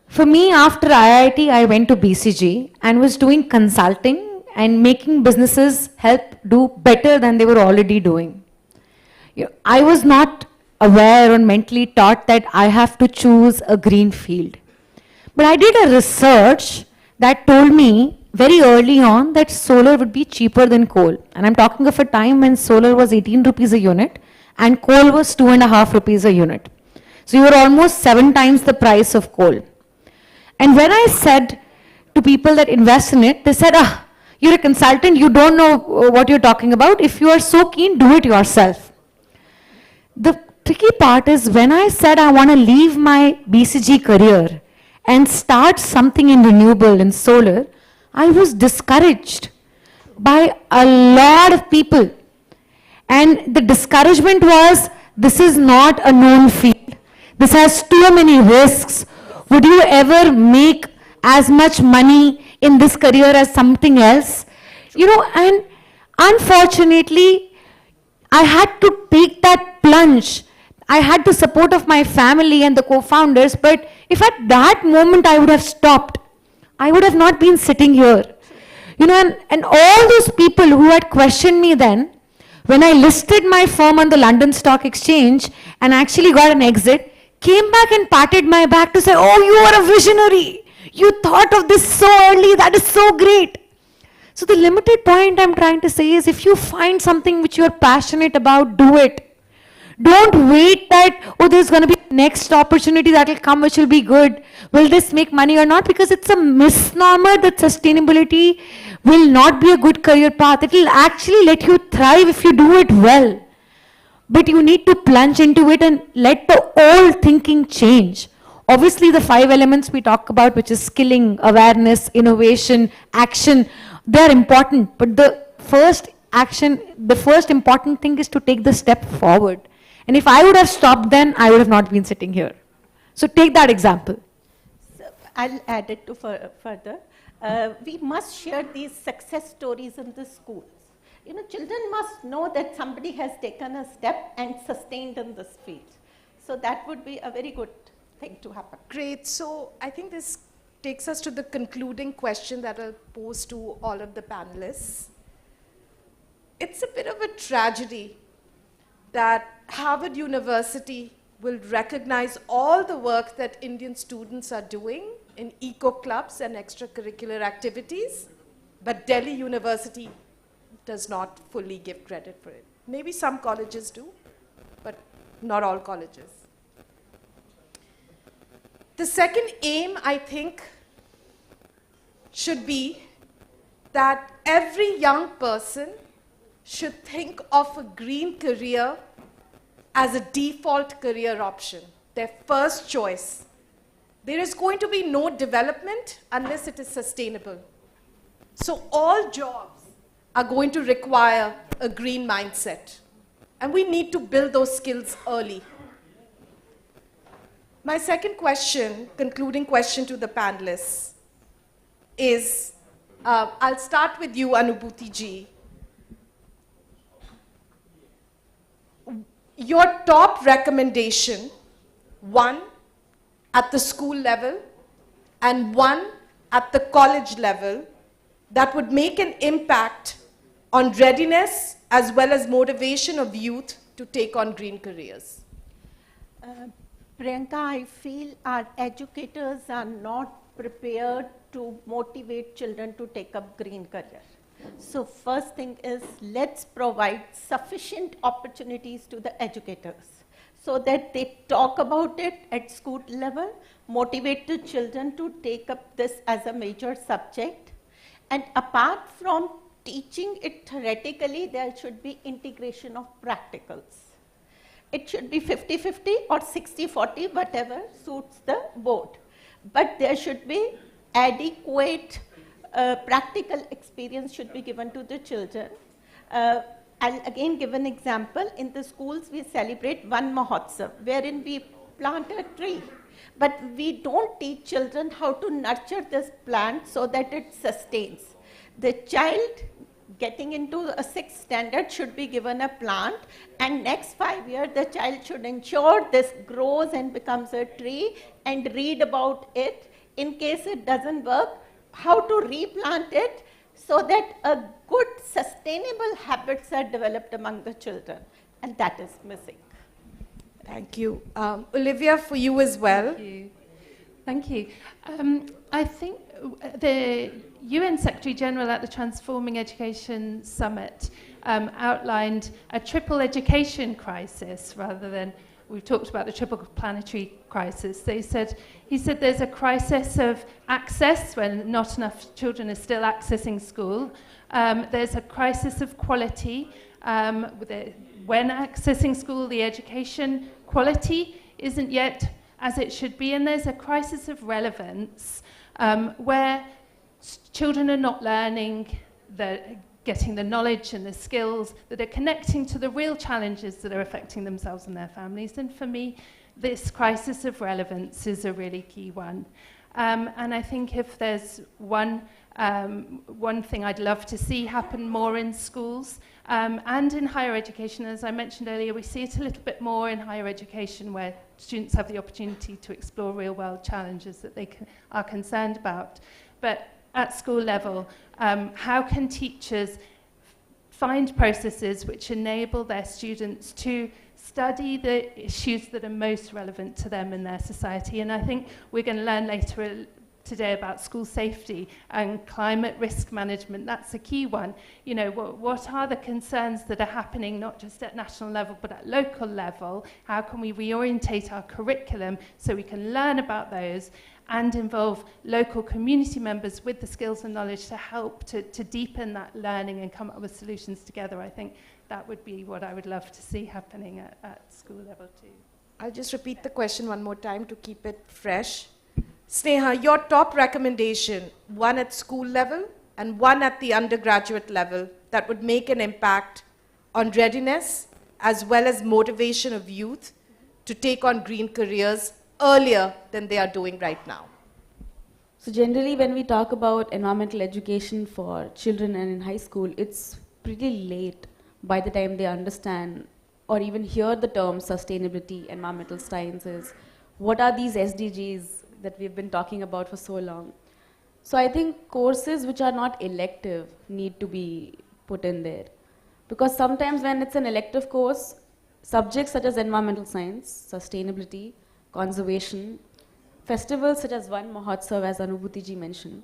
For me, after IIT, I went to BCG and was doing consulting and making businesses help do better than they were already doing. I was not aware or mentally taught that I have to choose a green field. But I did a research that told me very early on that solar would be cheaper than coal. And I'm talking of a time when solar was 18 rupees a unit and coal was 2.5 rupees a unit. So you were almost 7 times the price of coal. And when I said to people that invest in it, they said, you're a consultant, you don't know what you're talking about. If you are so keen, do it yourself. The tricky part is when I said I want to leave my BCG career and start something in renewable and solar, I was discouraged by a lot of people. And the discouragement was, this is not a known field. This has too many risks. Would you ever make as much money in this career as something else? And unfortunately, I had to take that plunge. I had the support of my family and the co-founders, but if at that moment I would have stopped, I would have not been sitting here. And all those people who had questioned me then, when I listed my firm on the London Stock Exchange and actually got an exit, came back and patted my back to say, oh, you are a visionary. You thought of this so early. That is so great. So the limited point I'm trying to say is if you find something which you're passionate about, do it. Don't wait that, oh, there's going to be next opportunity that will come which will be good. Will this make money or not? Because it's a misnomer that sustainability will not be a good career path. It will actually let you thrive if you do it well. But you need to plunge into it and let the old thinking change. Obviously, the 5 elements we talk about, which is skilling, awareness, innovation, action, they're important. But the first important thing is to take the step forward. And if I would have stopped then, I would have not been sitting here. So take that example. So I'll add it to further. We must share these success stories in the schools. You know, children must know that somebody has taken a step and sustained in this field. So that would be a very good thing to happen. Great. So I think this takes us to the concluding question that I'll pose to all of the panelists. It's a bit of a tragedy that Harvard University will recognize all the work that Indian students are doing in eco clubs and extracurricular activities, but Delhi University does not fully give credit for it. Maybe some colleges do, but not all colleges. The second aim, I think, should be that every young person should think of a green career as a default career option, their first choice. There is going to be no development unless it is sustainable. So all jobs are going to require a green mindset. And we need to build those skills early. My second question, concluding question to the panelists is, I'll start with you, Anubhuti ji. Your top recommendation, one at the school level and one at the college level, that would make an impact on readiness as well as motivation of youth to take on green careers. Priyanka, I feel our educators are not prepared to motivate children to take up green career. So first thing is, let's provide sufficient opportunities to the educators so that they talk about it at school level, motivate the children to take up this as a major subject. And apart from teaching it theoretically, there should be integration of practicals. It should be 50-50 or 60-40, whatever suits the board. But there should be adequate practical experience should be given to the children. I'll again give an example. In the schools, we celebrate Van Mahotsav, wherein we plant a tree. But we don't teach children how to nurture this plant so that it sustains. The child getting into a 6th standard should be given a plant, and next 5 years the child should ensure this grows and becomes a tree and read about it. In case it doesn't work, how to replant it so that a good sustainable habits are developed among the children, and that is missing. Thank you. Olivia, for you as well. Thank you. Thank you. I think the UN Secretary General at the Transforming Education Summit outlined a triple education crisis rather than, we've talked about the triple planetary crisis. He said there's a crisis of access when not enough children are still accessing school. There's a crisis of quality. When accessing school, the education quality isn't yet as it should be, and there's a crisis of relevance where children are not learning, getting the knowledge and the skills that are connecting to the real challenges that are affecting themselves and their families. And for me, this crisis of relevance is a really key one. And I think if there's one thing I'd love to see happen more in schools and in higher education, as I mentioned earlier, we see it a little bit more in higher education where students have the opportunity to explore real-world challenges that they are concerned about. But at school level, how can teachers find processes which enable their students to study the issues that are most relevant to them in their society. And I think we're going to learn later today about school safety and climate risk management. That's a key one. You know, what are the concerns that are happening not just at national level but at local level? How can we reorientate our curriculum so we can learn about those and involve local community members with the skills and knowledge to help to deepen that learning and come up with solutions together? I think that would be what I would love to see happening at school level too. I'll just repeat the question one more time to keep it fresh. Sneha, your top recommendation, one at school level and one at the undergraduate level, that would make an impact on readiness as well as motivation of youth to take on green careers earlier than they are doing right now. So generally when we talk about environmental education for children and in high school, it's pretty late by the time they understand or even hear the term sustainability, environmental sciences. What are these SDGs that we've been talking about for so long? So I think courses which are not elective need to be put in there. Because sometimes when it's an elective course, subjects such as environmental science, sustainability, conservation, festivals such as Van Mahotsav, as Anubhuti ji mentioned,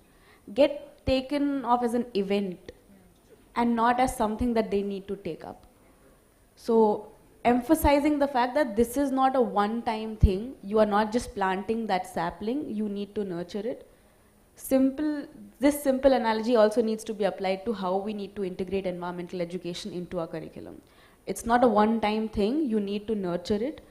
get taken off as an event and not as something that they need to take up. So emphasizing the fact that this is not a one-time thing, you are not just planting that sapling, you need to nurture it. This simple analogy also needs to be applied to how we need to integrate environmental education into our curriculum. It's not a one-time thing, you need to nurture it.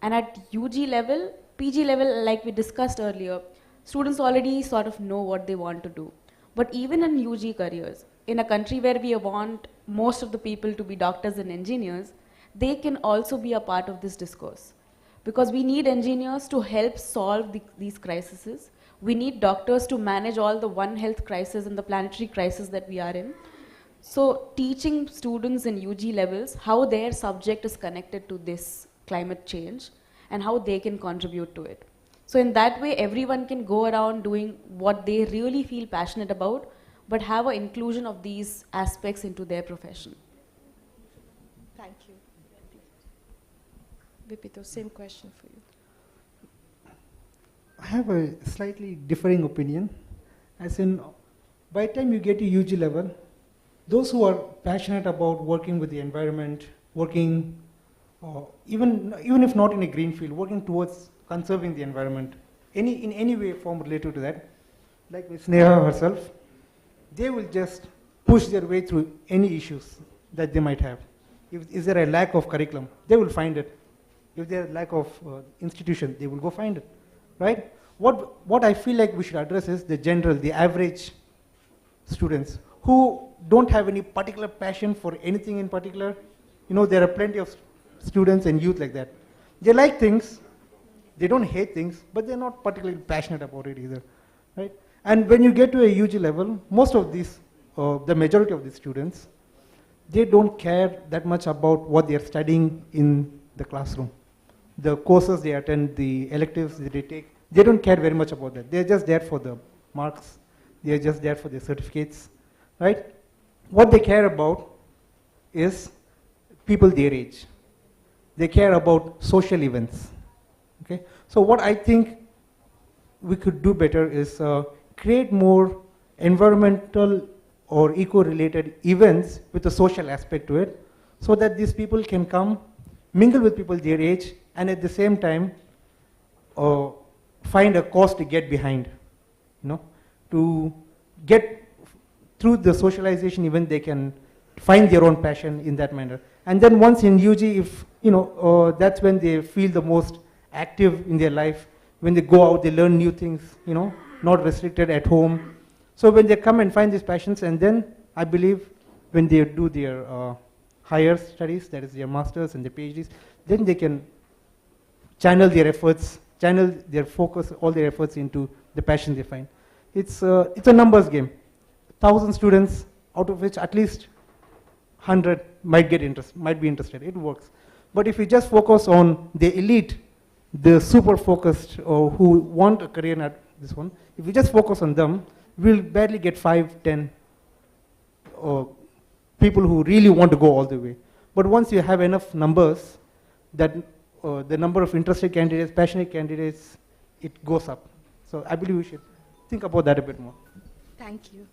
And at UG level, PG level, like we discussed earlier, students already sort of know what they want to do. But even in UG careers, in a country where we want most of the people to be doctors and engineers, they can also be a part of this discourse. Because we need engineers to help solve these crises. We need doctors to manage all the One Health crisis and the planetary crisis that we are in. So teaching students in UG levels how their subject is connected to this climate change and how they can contribute to it. So in that way, everyone can go around doing what they really feel passionate about, but have an inclusion of these aspects into their profession. Thank you. Vipito, same question for you. I have a slightly differing opinion. As in, by the time you get to UG level, those who are passionate about working with the environment, working, even if not in a green field, working towards conserving the environment, in any way, form related to that, like with Sneha herself, they will just push their way through any issues that they might have. Is there a lack of curriculum? They will find it. If there is a lack of institution, they will go find it, right? What I feel like we should address is the average students who don't have any particular passion for anything in particular. You know, there are plenty of students and youth like that. They like things, they don't hate things, but they're not particularly passionate about it either, right? And when you get to a UG level, most of these, the majority of these students, they don't care that much about what they're studying in the classroom. The courses they attend, the electives that they take, they don't care very much about that. They're just there for the marks. They're just there for the certificates, right? What they care about is people their age. They care about social events, okay? So what I think we could do better is create more environmental or eco-related events with a social aspect to it, so that these people can come, mingle with people their age, and at the same time find a cause to get behind, you know, to get through the socialization event. They can find their own passion in that manner. And then once in UG, if you know, that's when they feel the most active in their life. When they go out, they learn new things, you know, not restricted at home. So when they come and find these passions, and then I believe when they do their higher studies, that is their masters and their PhDs, then they can channel their efforts, channel their focus, all their efforts into the passion they find. It's a numbers game. 1,000 students, out of which at least 100 might be interested. It works. But if you just focus on the elite, the super focused, or who want a career at this one, if you just focus on them, we'll barely get 5, 10 people who really want to go all the way. But once you have enough numbers, that the number of interested candidates, passionate candidates, it goes up. So I believe we should think about that a bit more. Thank you.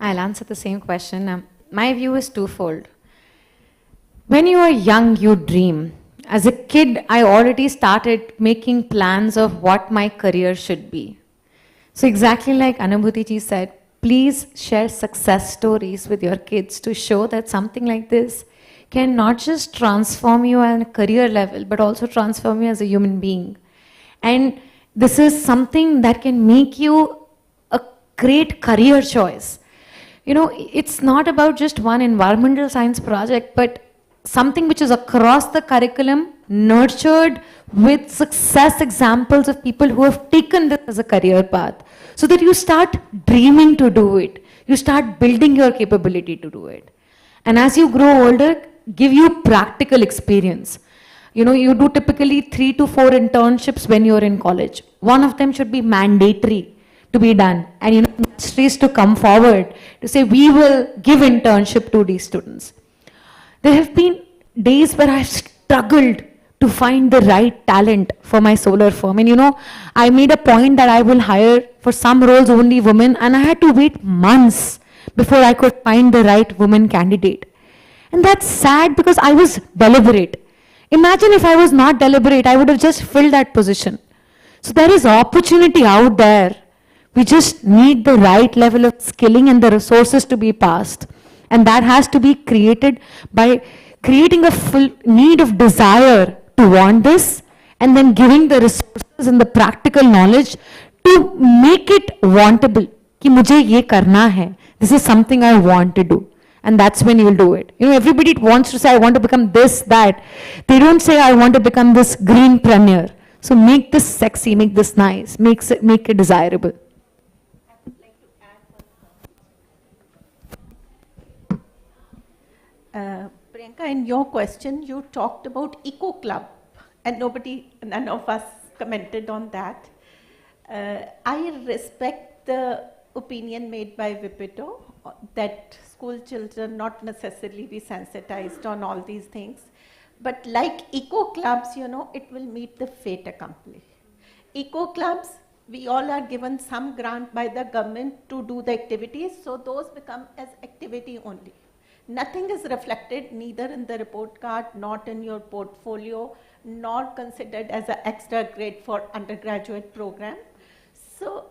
I'll answer the same question. My view is twofold. When you are young, you dream. As a kid, I already started making plans of what my career should be. So exactly like Anubhuti ji said, please share success stories with your kids to show that something like this can not just transform you on a career level, but also transform you as a human being. And this is something that can make you a great career choice. You know, it's not about just one environmental science project, but something which is across the curriculum, nurtured with success examples of people who have taken this as a career path, so that you start dreaming to do it. You start building your capability to do it. And as you grow older, give you practical experience. You know, you do typically 3 to 4 internships when you're in college. One of them should be mandatory to be done. And you know, industries to come forward to say, we will give internship to these students. There have been days where I've struggled to find the right talent for my solar firm. And you know, I made a point that I will hire for some roles only women, and I had to wait months before I could find the right woman candidate. And that's sad because I was deliberate. Imagine if I was not deliberate, I would have just filled that position. So there is opportunity out there. We just need the right level of skilling and the resources to be passed. And that has to be created by creating a full need of desire to want this, and then giving the resources and the practical knowledge to make it wantable. Ki mujhe ye karna hai. This is something I want to do. And that's when you'll do it. You know, everybody wants to say, I want to become this, that. They don't say, I want to become this greenpreneur. So make this sexy, make this nice, make it desirable. Priyanka, in your question, you talked about Eco Club, and none of us commented on that. I respect the opinion made by Vipito that school children not necessarily be sensitized on all these things. But like Eco Clubs, you know, it will meet the fait accompli. Eco Clubs, we all are given some grant by the government to do the activities, so those become as activity only. Nothing is reflected neither in the report card, not in your portfolio, nor considered as an extra grade for undergraduate program. So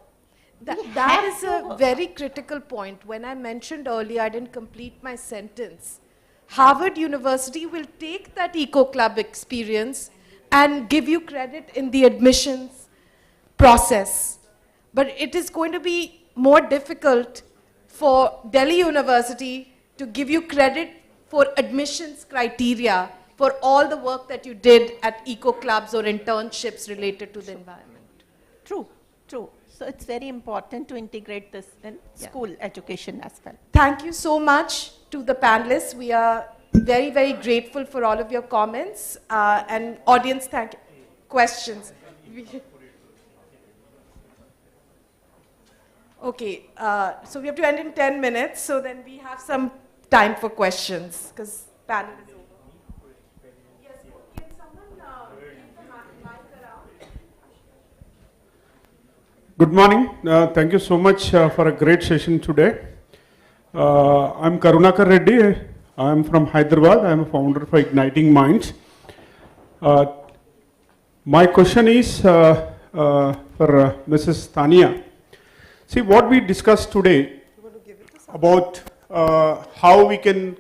that is a very critical point. When I mentioned earlier, I didn't complete my sentence. Harvard University will take that Eco Club experience and give you credit in the admissions process. But it is going to be more difficult for Delhi University to give you credit for admissions criteria for all the work that you did at Eco Clubs or internships related to the environment. True, true. So it's very important to integrate this in school education as well. Thank you so much to the panelists. We are very, very grateful for all of your comments. And audience, thank you. Questions? Okay, so we have to end in 10 minutes, so then we have some time for questions, because panel is over. Yes, can someone give the mic around? Good morning. Thank you so much for a great session today. I'm Karunakar Reddy. I'm from Hyderabad. I'm a founder for Igniting Minds. My question is for Mrs. Tanya. See, what we discussed today about how we can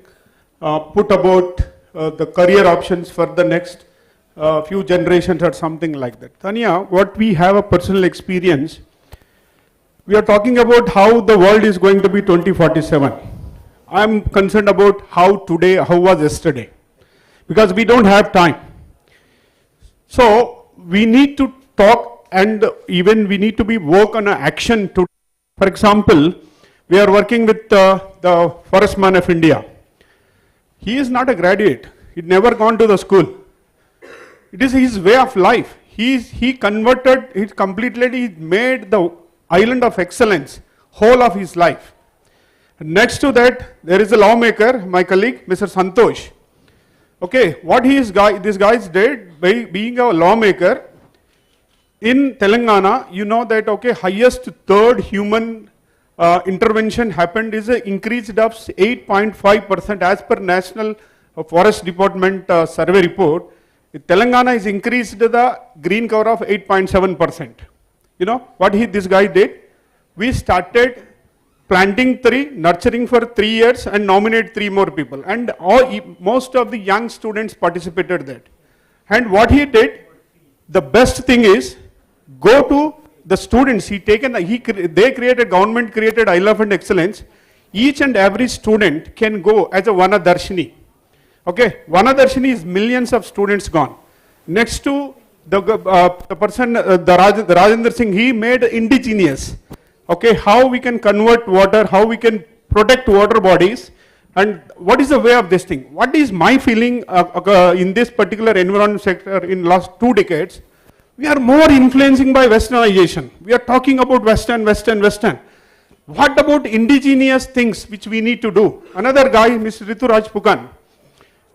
put about the career options for the next few generations or something like that. Tanya, what we have a personal experience, we are talking about how the world is going to be 2047. I'm concerned about how was yesterday, because we don't have time. So we need to talk, and even we need to work on an action to. For example, we are working with the Forest Man of India. He is not a graduate. He'd never gone to the school. It is his way of life. He converted, he made the island of excellence whole of his life. Next to that, there is a lawmaker, my colleague, Mr. Santosh. Okay, what this guys did, by being a lawmaker, in Telangana, you know that, okay, highest third human intervention happened is increased up 8.5% as per National Forest Department survey report. Telangana is increased the green cover of 8.7%. You know what this guy did? We started planting 3, nurturing for 3 years and nominate 3 more people. And most of the young students participated that. And what he did, the best thing is, go to the students, they created, government created Elephant Excellence. Each and every student can go as a Vanadarshini. Okay, Vanadarshini is millions of students gone. Next to the person, the Rajendra Singh, he made indigenous. Okay, how we can convert water, how we can protect water bodies, and what is the way of this thing. What is my feeling in this particular environment sector in last 2 decades? We are more influencing by westernization. We are talking about Western. What about indigenous things which we need to do? Another guy, Mr. Rituraj Pukan.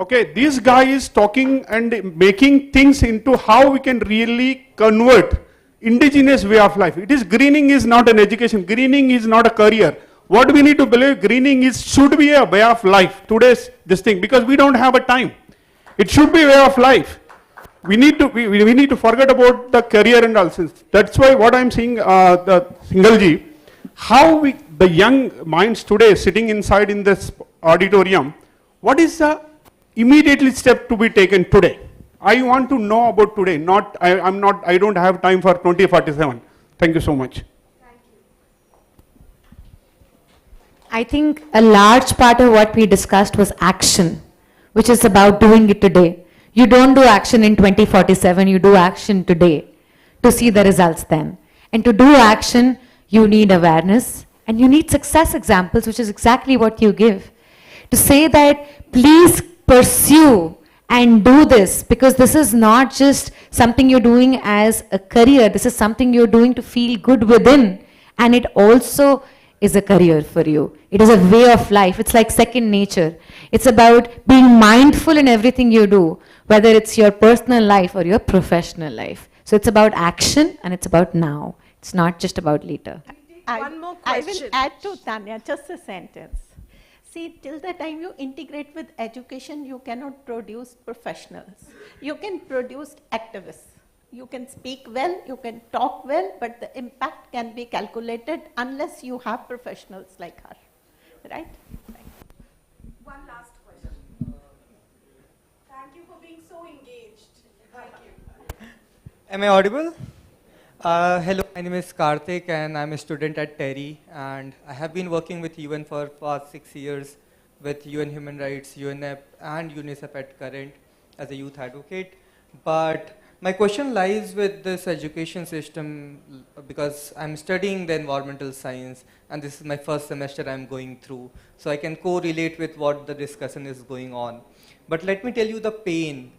Okay, this guy is talking and making things into how we can really convert indigenous way of life. It is greening is not an education. Greening is not a career. What we need to believe, greening should be a way of life. Today's this thing, because we don't have a time. It should be a way of life. We need to forget about the career and all. That's why what I'm saying, the Singalji, how the young minds today sitting inside in this auditorium, what is the immediately step to be taken today? I want to know about today. I don't have time for 2047. Thank you so much. I think a large part of what we discussed was action, which is about doing it today. You don't do action in 2047, you do action today to see the results then. And to do action, you need awareness and you need success examples, which is exactly what you give. To say that please pursue and do this, because this is not just something you're doing as a career, this is something you're doing to feel good within, and it also is a career for you. It is a way of life. It's like second nature. It's about being mindful in everything you do, whether it's your personal life or your professional life. So it's about action and it's about now. It's not just about later. One more I question. will add to Tanya, just a sentence. See, till the time you integrate with education, you cannot produce professionals. You can produce activists. You can speak well, you can talk well, but the impact can be calculated unless you have professionals like her, right? One last question. Thank you for being so engaged. Thank you. Am I audible? Hello, my name is Karthik and I'm a student at Terry, and I have been working with UN for past 6 years with UN Human Rights, UNEP and UNICEF at current as a youth advocate. But my question lies with this education system because I'm studying the environmental science and this is my first semester I'm going through. So I can correlate with what the discussion is going on. But let me tell you the pain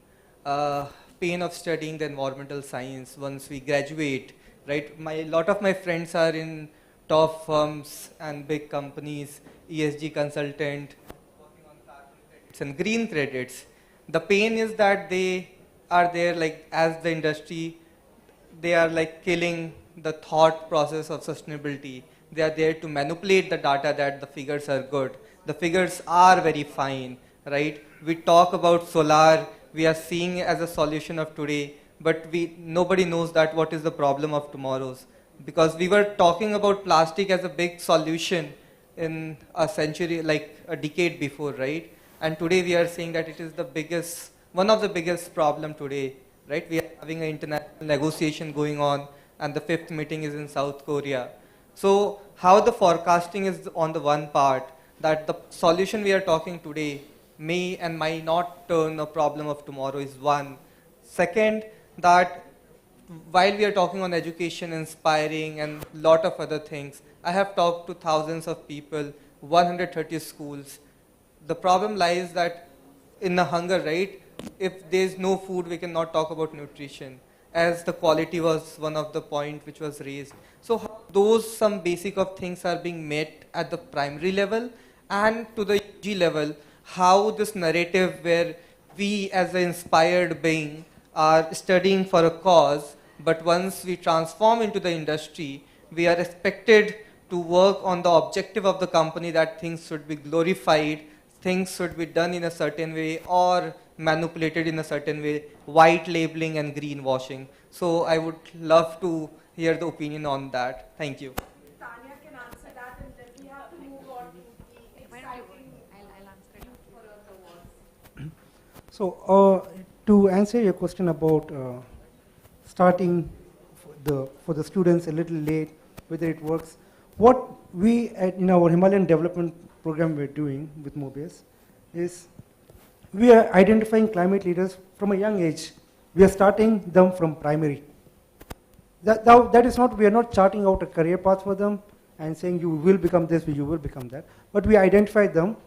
of studying the environmental science once we graduate, right? A lot of my friends are in top firms and big companies, ESG consultant, working on carbon credits and green credits. The pain is that they are there like as the industry, they are like killing the thought process of sustainability. They are there to manipulate the data that the figures are good. The figures are very fine, right? We talk about solar, we are seeing it as a solution of today, but nobody knows that what is the problem of tomorrow's. Because we were talking about plastic as a big solution in a century, like a decade before, right? And today we are saying that it is the biggest, one of the biggest problem today, right? We are having an international negotiation going on and the 5th meeting is in South Korea. So how the forecasting is on the one part, that the solution we are talking today may and might not turn a problem of tomorrow is one. Second, that while we are talking on education, inspiring and lot of other things, I have talked to thousands of people, 130 schools. The problem lies that in the hunger, right? If there's no food, we cannot talk about nutrition, as the quality was one of the point which was raised. So those some basic of things are being met at the primary level and to the UG level, how this narrative where we as an inspired being are studying for a cause, but once we transform into the industry, we are expected to work on the objective of the company, that things should be glorified, things should be done in a certain way or manipulated in a certain way, white labeling and greenwashing. So I would love to hear the opinion on that. Thank you. Tanya can answer that, and then we have to move on to the exciting Youth Forever Awards. So, to answer your question about starting for the students a little late, whether it works, what we in our Himalayan development program we're doing with Mobius is we are identifying climate leaders from a young age. We are starting them from primary. That is not, we are not charting out a career path for them and saying you will become this, you will become that. But we identify them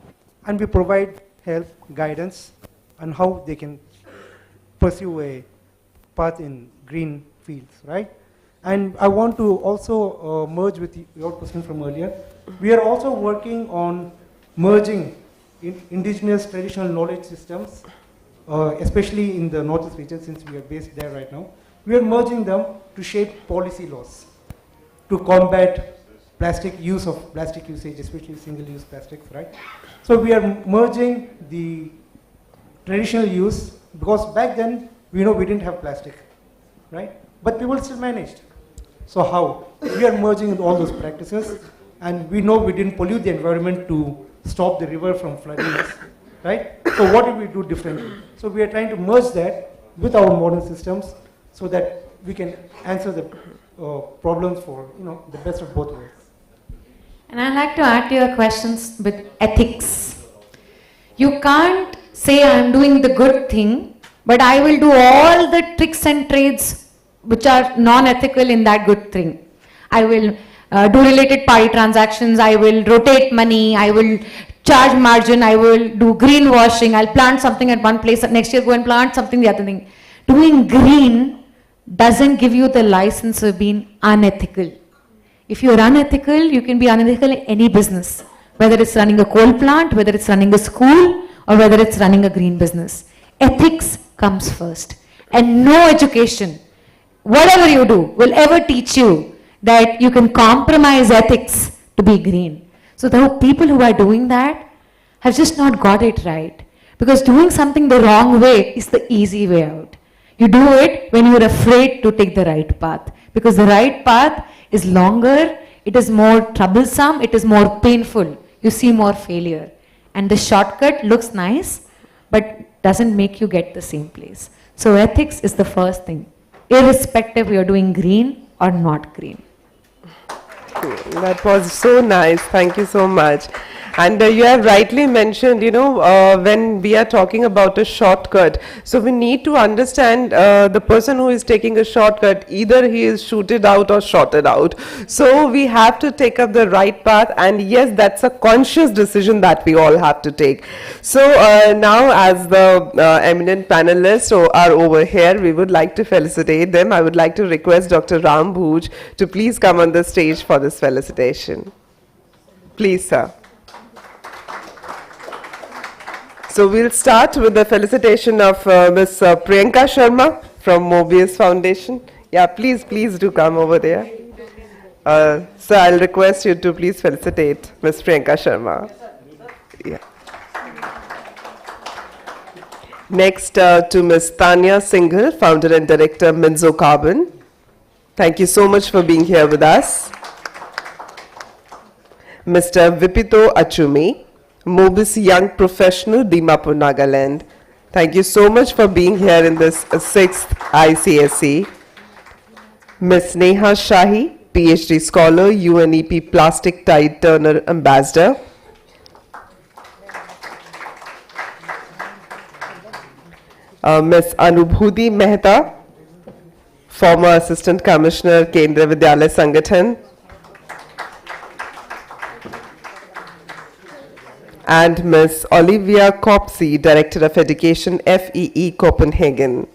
and we provide help, guidance on how they can pursue a path in green fields, right? And I want to also merge with your question from earlier. We are also working on merging indigenous traditional knowledge systems, especially in the Northeast region, since we are based there right now. We are merging them to shape policy laws to combat use of plastic usage, especially single-use plastics, right? So we are merging the traditional use, because back then, we know we didn't have plastic, right? But people still managed. So how? We are merging all those practices, and we know we didn't pollute the environment to stop the river from flooding us, right? So what did we do differently? So we are trying to merge that with our modern systems so that we can answer the problems for the best of both worlds. And I'd like to add to your questions with ethics. You can't say I'm doing the good thing, but I will do all the tricks and trades which are non-ethical in that good thing. I will do related party transactions, I will rotate money, I will charge margin, I will do greenwashing, I'll plant something at one place, next year go and plant something the other thing. Doing green doesn't give you the license of being unethical. If you're unethical, you can be unethical in any business, whether it's running a coal plant, whether it's running a school, or whether it's running a green business. Ethics comes first. And no education, whatever you do, will ever teach you that you can compromise ethics to be green. So the people who are doing that have just not got it right. Because doing something the wrong way is the easy way out. You do it when you're afraid to take the right path. Because the right path is longer, it is more troublesome, it is more painful. You see more failure. And the shortcut looks nice, but doesn't make you get the same place. So ethics is the first thing, irrespective you're doing green or not green. That was so nice. Thank you so much. And you have rightly mentioned, when we are talking about a shortcut, so we need to understand the person who is taking a shortcut, either he is shooted out or shorted out. So we have to take up the right path, and yes, that's a conscious decision that we all have to take. So now, as the eminent panelists are over here, we would like to felicitate them. I would like to request Dr. Ram Bhuj to please come on the stage for this felicitation. Please, sir. So we'll start with the felicitation of Ms. Priyanka Sharma from Mobius Foundation. Yeah, please do come over there. So I'll request you to please felicitate Ms. Priyanka Sharma. Yeah. Next to Ms. Tanya Singhal, founder and director, Minzo Carbon. Thank you so much for being here with us. Mr. Vipito Achumi, Mobius Young Professional, Dimapur, Nagaland. Thank you so much for being here in this 6th ICSE. Ms. Neha Shahi, PhD Scholar, UNEP Plastic Tide Turner Ambassador. Ms. Anubhuti Mehta, former Assistant Commissioner, Kendra Vidyalaya Sangathan. And Ms. Olivia Copsey, Director of Education, FEE Copenhagen.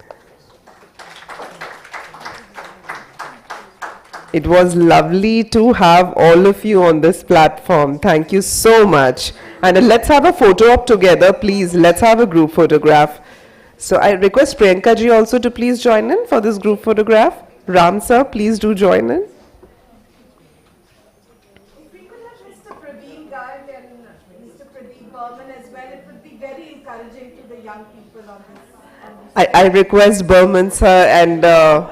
It was lovely to have all of you on this platform. Thank you so much. And let's have a photo op together, please. Let's have a group photograph. So I request Priyanka ji also to please join in for this group photograph. Ram sir, please do join in. If we could have Mr. Pradeep Garg and Mr. Pradeep Burman as well, it would be very encouraging to the young people on this. I request Burman sir and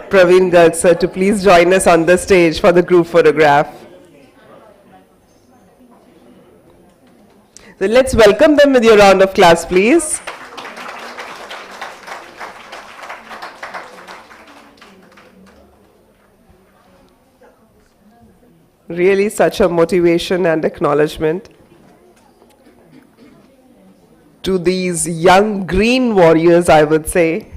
Praveen Garg sir to please join us on the stage for the group photograph. So let's welcome them with your round of applause, please. Really such a motivation and acknowledgement to these young green warriors, I would say.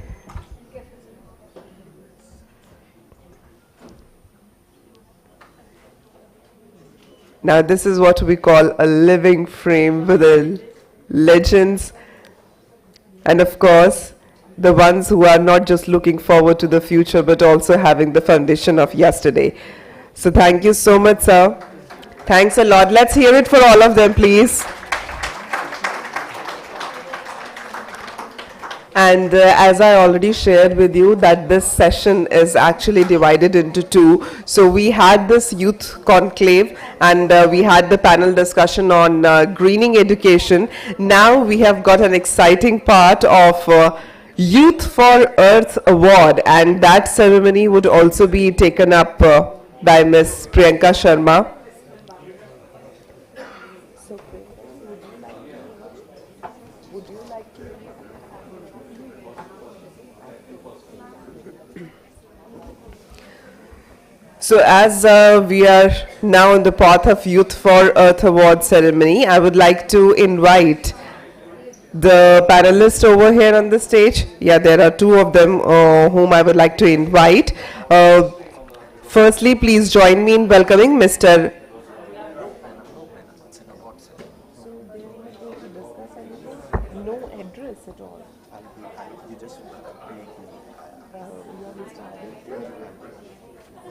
Now this is what we call a living frame with the legends, and of course the ones who are not just looking forward to the future but also having the foundation of yesterday. So thank you so much, sir. Thanks a lot. Let's hear it for all of them, please. And as I already shared with you that this session is actually divided into two. So we had this youth conclave and we had the panel discussion on greening education. Now we have got an exciting part of Youth for Earth Award, and that ceremony would also be taken up by Ms. Priyanka Sharma. So as we are now on the path of Youth for Earth Award ceremony, I would like to invite the panelists over here on the stage. Yeah, there are two of them whom I would like to invite. Firstly, please join me in welcoming Mr. No address at all.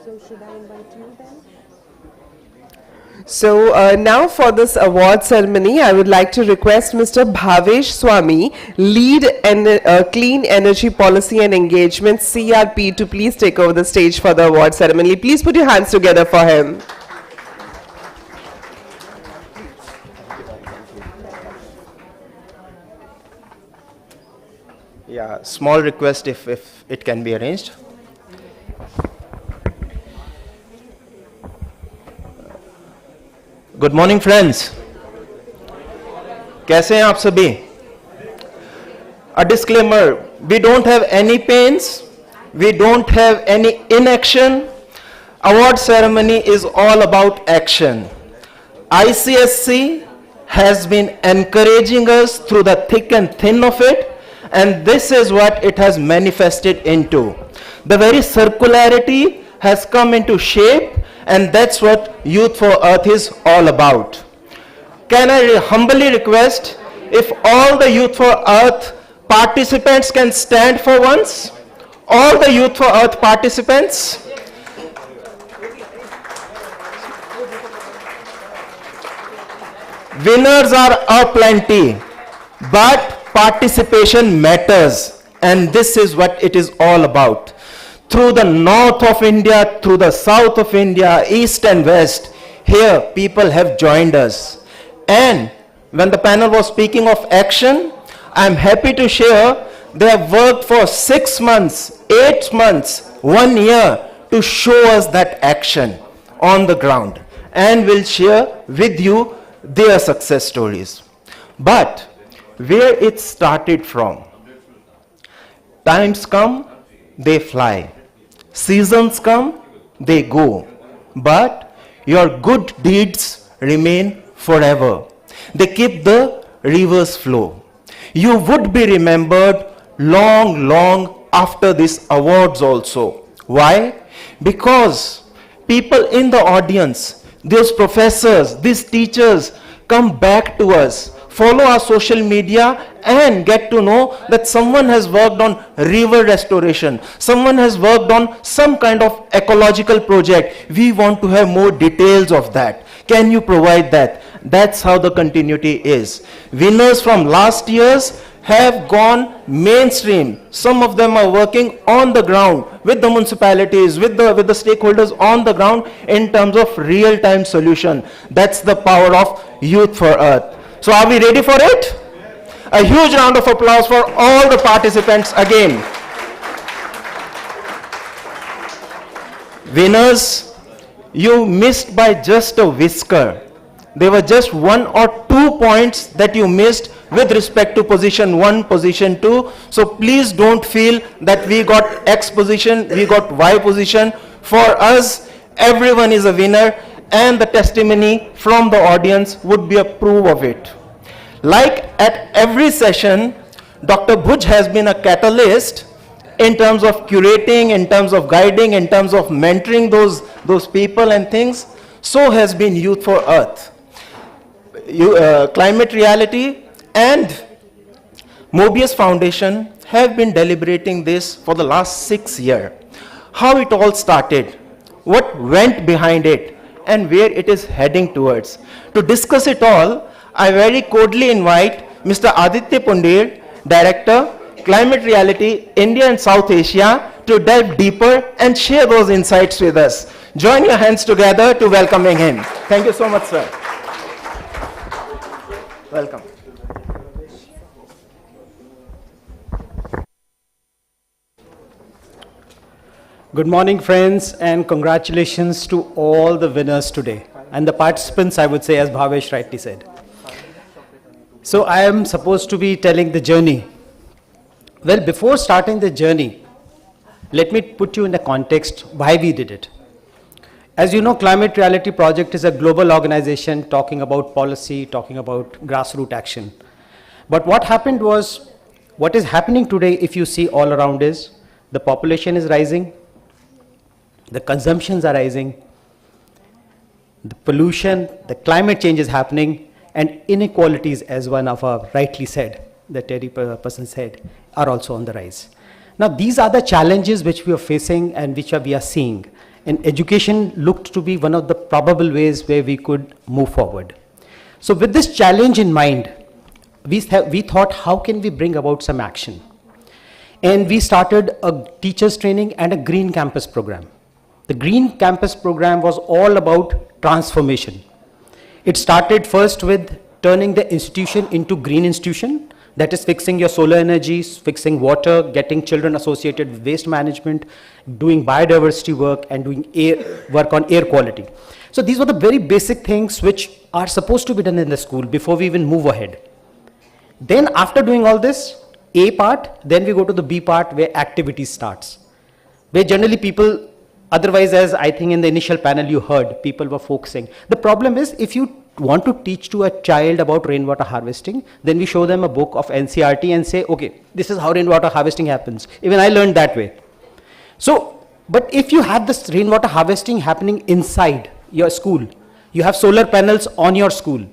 So should I invite you then? So now for this award ceremony, I would like to request Mr. Bhavesh Swami, Lead Clean Energy Policy and Engagement, CRP, to please take over the stage for the award ceremony. Please put your hands together for him. Yeah, small request if it can be arranged. Good morning, friends. कैसे हैं आप सभी? A disclaimer, we don't have any pains, we don't have any inaction. Award ceremony is all about action. ICSE has been encouraging us through the thick and thin of it, and this is what it has manifested into. The very circularity has come into shape, and that's what Youth for Earth is all about. Can I humbly request if all the Youth for Earth participants can stand for once? All the Youth for Earth participants. Winners are aplenty, but participation matters, and this is what it is all about. Through the north of India, through the south of India, east and west, here people have joined us. And when the panel was speaking of action, I am happy to share they have worked for 6 months, 8 months, 1 year to show us that action on the ground, and will share with you their success stories. But where it started from? Times come, they fly. Seasons come, they go. But your good deeds remain forever. They keep the rivers flow. You would be remembered long, long after these awards also. Why? Because people in the audience, those professors, these teachers come back to us, follow our social media, and get to know that someone has worked on river restoration, someone has worked on some kind of ecological project. We want to have more details of that. Can you provide that? That's how the continuity is. Winners from last years have gone mainstream. Some of them are working on the ground with the municipalities, with the stakeholders on the ground in terms of real-time solution. That's the power of Youth for Earth. So are we ready for it? A huge round of applause for all the participants again. Winners, you missed by just a whisker. There were just 1 or 2 points that you missed with respect to position 1, position 2. So please don't feel that we got X position, we got Y position. For us, everyone is a winner, and the testimony from the audience would be a proof of it. Like at every session, Dr. Bhuj has been a catalyst in terms of curating, in terms of guiding, in terms of mentoring those people and things. So has been Youth for Earth. Climate Reality and Mobius Foundation have been deliberating this for the last 6 years. How it all started, what went behind it, and where it is heading towards. To discuss it all, I very cordially invite Mr. Aditya Pundir, Director, Climate Reality, India and South Asia, to delve deeper and share those insights with us. Join your hands together to welcoming him. Thank you so much, sir. Welcome. Good morning, friends, and congratulations to all the winners today. And the participants, I would say, as Bhavesh rightly said. So I am supposed to be telling the journey. Well, before starting the journey, let me put you in the context why we did it. As you know, Climate Reality Project is a global organization talking about policy, talking about grassroots action. But what happened was, what is happening today, if you see all around, is the population is rising, the consumptions are rising, the pollution, the climate change is happening, and inequalities, as one of our rightly said, the Terry person said, are also on the rise. Now, these are the challenges which we are facing and which we are seeing. And education looked to be one of the probable ways where we could move forward. So with this challenge in mind, we thought, how can we bring about some action? And we started a teachers training and a green campus program. The green campus program was all about transformation. It started first with turning the institution into green institution. That is fixing your solar energy, fixing water, getting children associated with waste management, doing biodiversity work, and doing work on air quality. So these were the very basic things which are supposed to be done in the school before we even move ahead. Then after doing all this, A part, then we go to the B part where activity starts. Where generally people, otherwise as I think in the initial panel you heard, people were focusing. The problem is if you want to teach to a child about rainwater harvesting, then we show them a book of NCERT and say, okay, this is how rainwater harvesting happens. Even I learned that way. So, but if you have this rainwater harvesting happening inside your school, you have solar panels on your school,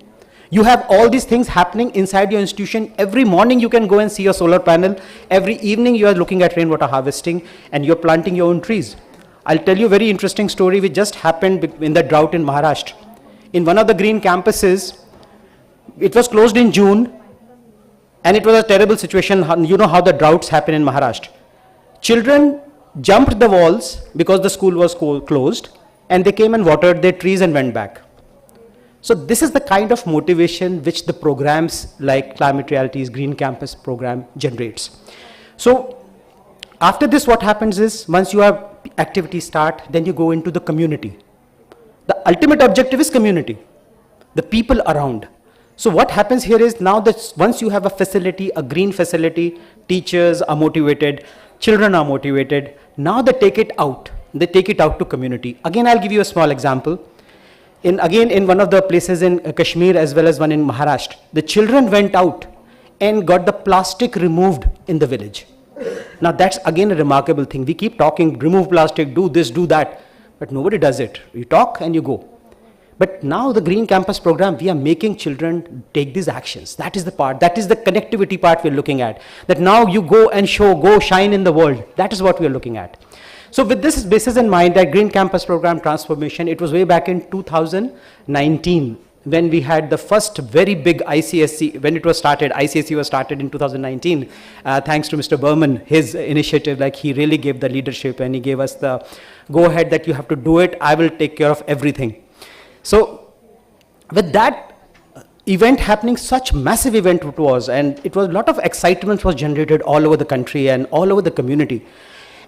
you have all these things happening inside your institution. Every morning you can go and see your solar panel. Every evening you are looking at rainwater harvesting and you're planting your own trees. I'll tell you a very interesting story which just happened in the drought in Maharashtra. In one of the green campuses, it was closed in June, and it was a terrible situation. You know how the droughts happen in Maharashtra. Children jumped the walls because the school was closed, and they came and watered their trees and went back. So this is the kind of motivation which the programs like Climate Reality's Green Campus program generates. So after this, what happens is, once your activities start, then you go into the community. The ultimate objective is community, the people around. So what happens here is, now that once you have a facility, a green facility, teachers are motivated, children are motivated, now they take it out. They take it out to community. Again, I'll give you a small example. In one of the places in Kashmir as well as one in Maharashtra, the children went out and got the plastic removed in the village. Now that's again a remarkable thing. We keep talking, remove plastic, do this, do that. But nobody does it. You talk and you go. But now the Green Campus program, we are making children take these actions. That is the part, that is the connectivity part we're looking at. That now you go and show, go shine in the world. That is what we're looking at. So with this basis in mind, that Green Campus program transformation, it was way back in 2019 when we had the first very big ICSE, when it was started, ICSE was started in 2019, thanks to Mr. Berman, his initiative, like he really gave the leadership and he gave us the go ahead that you have to do it, I will take care of everything. So with that event happening, such massive event it was, and it was a lot of excitement was generated all over the country and all over the community.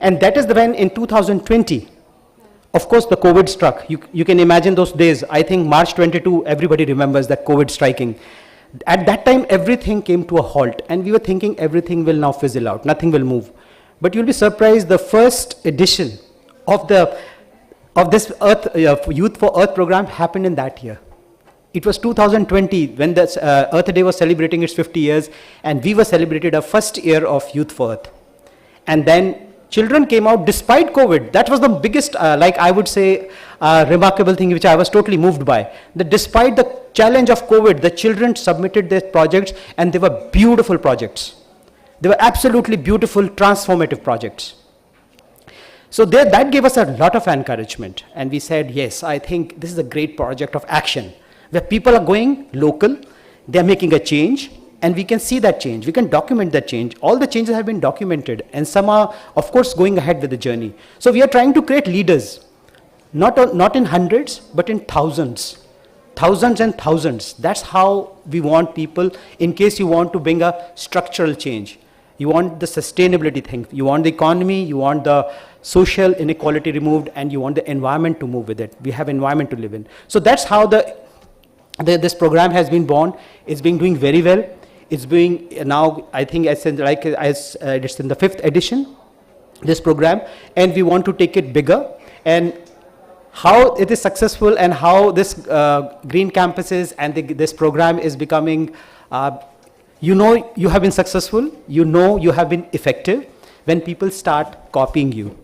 And that is when in 2020, of course, the COVID struck. You can imagine those days. I think March 22, everybody remembers that COVID striking. At that time, everything came to a halt, and we were thinking everything will now fizzle out, nothing will move. But you'll be surprised, the first edition of this Youth for Earth program happened in that year. It was 2020 when the Earth Day was celebrating its 50 years, and we were celebrated our first year of Youth for Earth. And then children came out despite COVID. That was the biggest, like I would say, remarkable thing which I was totally moved by. That despite the challenge of COVID, the children submitted their projects and they were beautiful projects. They were absolutely beautiful, transformative projects. So that gave us a lot of encouragement. And we said, yes, I think this is a great project of action where people are going local, they're making a change. And we can see that change, we can document that change. All the changes have been documented and some are, of course, going ahead with the journey. So we are trying to create leaders, not in hundreds, but in thousands. Thousands and thousands. That's how we want people, in case you want to bring a structural change. You want the sustainability thing, you want the economy, you want the social inequality removed, and you want the environment to move with it. We have environment to live in. So that's how this program has been born. It's been doing very well. It's being now, I think, it's in the 5th edition, this program, and we want to take it bigger. And how it is successful and how this green campuses and this program is becoming, you have been successful, you have been effective when people start copying you.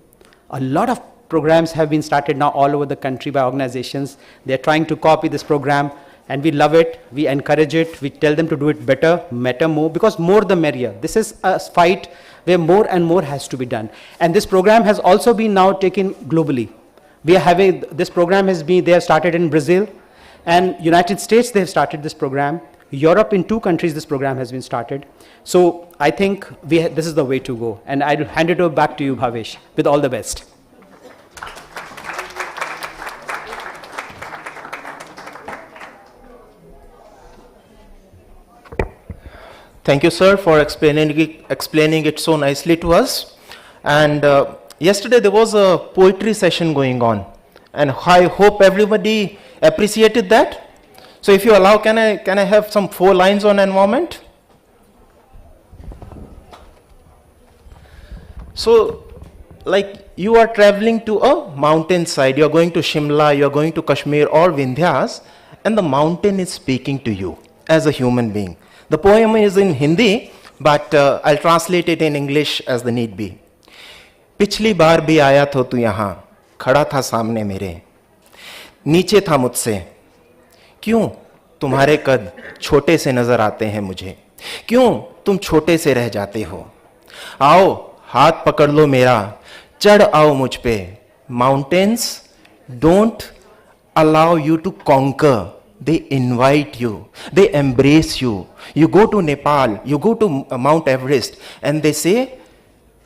A lot of programs have been started now all over the country by organizations. They're trying to copy this program. And we love it, we encourage it, we tell them to do it better, more, because more the merrier. This is a fight where more and more has to be done. And this program has also been now taken globally. We are having, this program they have started in Brazil, and United States, they have started this program. Europe, in 2 countries, this program has been started. So I think this is the way to go. And I'll hand it over back to you, Bhavesh, with all the best. Thank you, sir, for explaining it so nicely to us. And yesterday there was a poetry session going on, and I hope everybody appreciated that. So if you allow, can I have some 4 lines on environment? So, like you are traveling to a mountain side, you are going to Shimla, you are going to Kashmir or Vindhyas, and the mountain is speaking to you as a human being. The poem is in Hindi, but I'll translate it in English as the need be. पिछली बार भी आया तो तू यहाँ, खड़ा था सामने मेरे, नीचे था मुझसे, क्यों तुम्हारे कद छोटे से नजर आते हैं मुझे, क्यों तुम छोटे से रह जाते हो, आओ हाथ पकड़ लो मेरा, चढ़ आओ मुझ पे, mountains don't allow you to conquer. They invite you, they embrace you. You go to Nepal, you go to Mount Everest, and they say,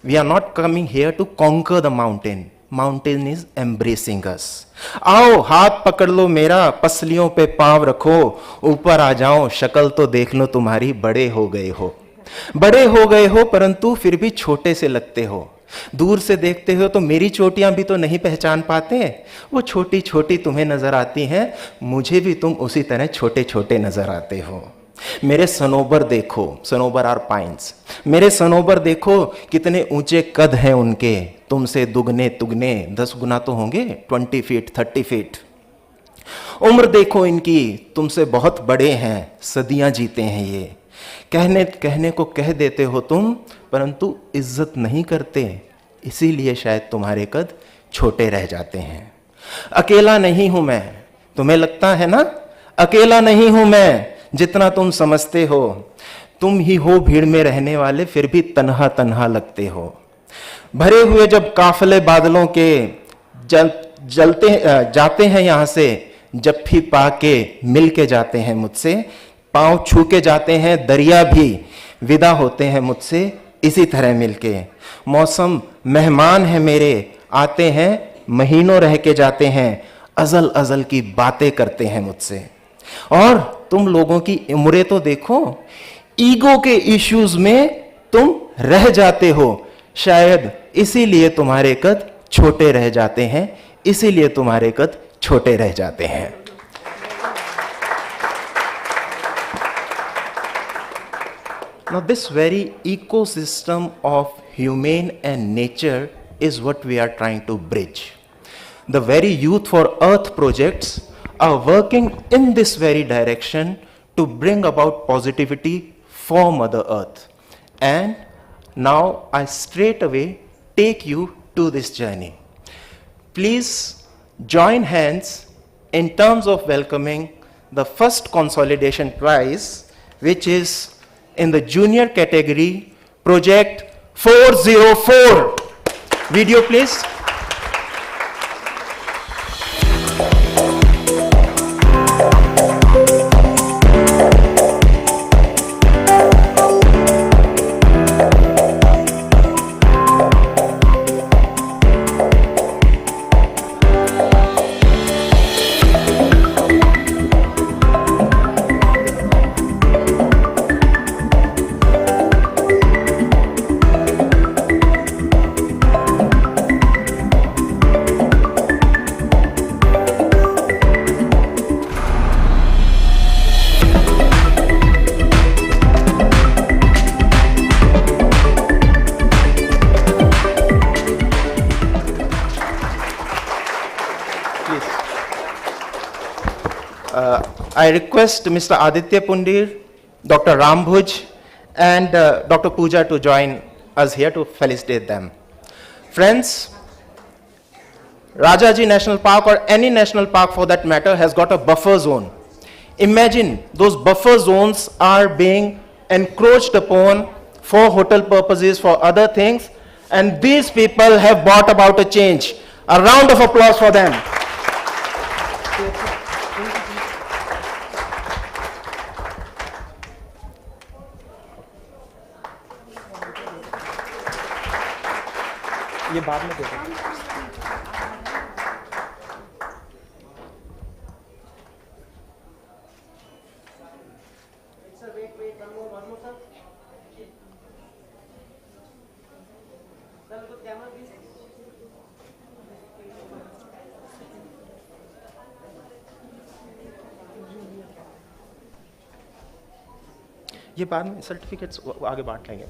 we are not coming here to conquer the mountain. Mountain is embracing us. आओ हाथ पकड़ लो मेरा, पसलियों पे पाँव रखो, ऊपर आ जाओ, शक्ल तो देख लो तुम्हारी, बड़े हो गए हो परंतु फिर भी छोटे से लगते हो, दूर से देखते हो तो मेरी चोटियां भी तो नहीं पहचान पाते, वो छोटी छोटी तुम्हें नजर आती हैं, मुझे भी तुम उसी तरह छोटे छोटे नजर आते हो। मेरे सनोबर देखो, सनोबर आर पाइन्स, मेरे सनोबर देखो कितने ऊंचे कद हैं उनके, तुमसे दुगने तुगने 10 गुना तो होंगे, 20 फीट 30 फीट। उम्र देखो इनकी, तुमसे बहुत बड़े हैं, सदियां जीते हैं ये, कहने को कह देते हो तुम, परंतु इज्जत नहीं करते, इसीलिए शायद तुम्हारे कद छोटे रह जाते हैं। अकेला नहीं हूं मैं, तुम्हें लगता है ना, अकेला नहीं हूं मैं, जितना तुम समझते हो, तुम ही हो भीड़ में रहने वाले, फिर भी तन्हा तन्हा लगते हो। भरे हुए जब काफिले बादलों के जाते हैं यहां से, जप्फी पाके मिल के जाते हैं मुझसे, पांव छू के जाते हैं दरिया भी विदा होते हैं मुझसे इसी तरह मिलके। मौसम मेहमान है मेरे, आते हैं महीनों रह के जाते हैं, अजल अजल की बातें करते हैं मुझसे। और तुम लोगों की उम्रें तो देखो, ईगो के इश्यूज में तुम रह जाते हो, शायद इसीलिए तुम्हारे कद छोटे रह जाते हैं, इसीलिए तुम्हारे कद छोटे रह जाते हैं। Now this very ecosystem of humane and nature is what we are trying to bridge. The very Youth for Earth projects are working in this very direction to bring about positivity for Mother Earth. And now I straight away take you to this journey. Please join hands in terms of welcoming the first consolidation prize, which is in the junior category, project 404. Video please. I request Mr. Aditya Pundir, Dr. Rambhuj, and Dr. Pooja to join us here to felicitate them. Friends, Rajaji National Park, or any national park for that matter, has got a buffer zone. Imagine those buffer zones are being encroached upon for hotel purposes, for other things, and these people have brought about a change. A round of applause for them. ये बाद में देखो। ये बाद में certificates आगे बांट लेंगे।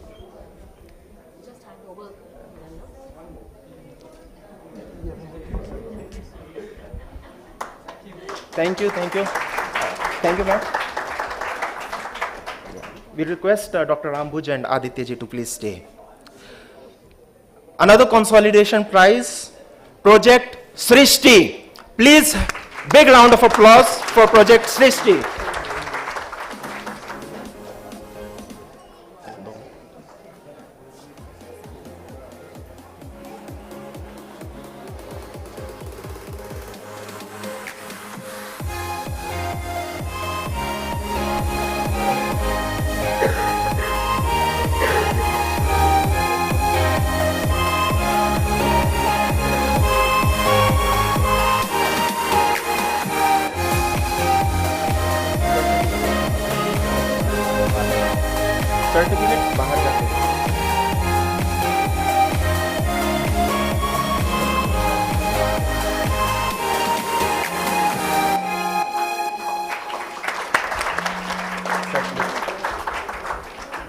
Thank you, thank you. Thank you, ma'am. We request Dr. Rambhuj and Aditya ji to please stay. Another consolidation prize, Project Srishti. Please, big round of applause for Project Srishti. Certificate बाहर जाते हैं।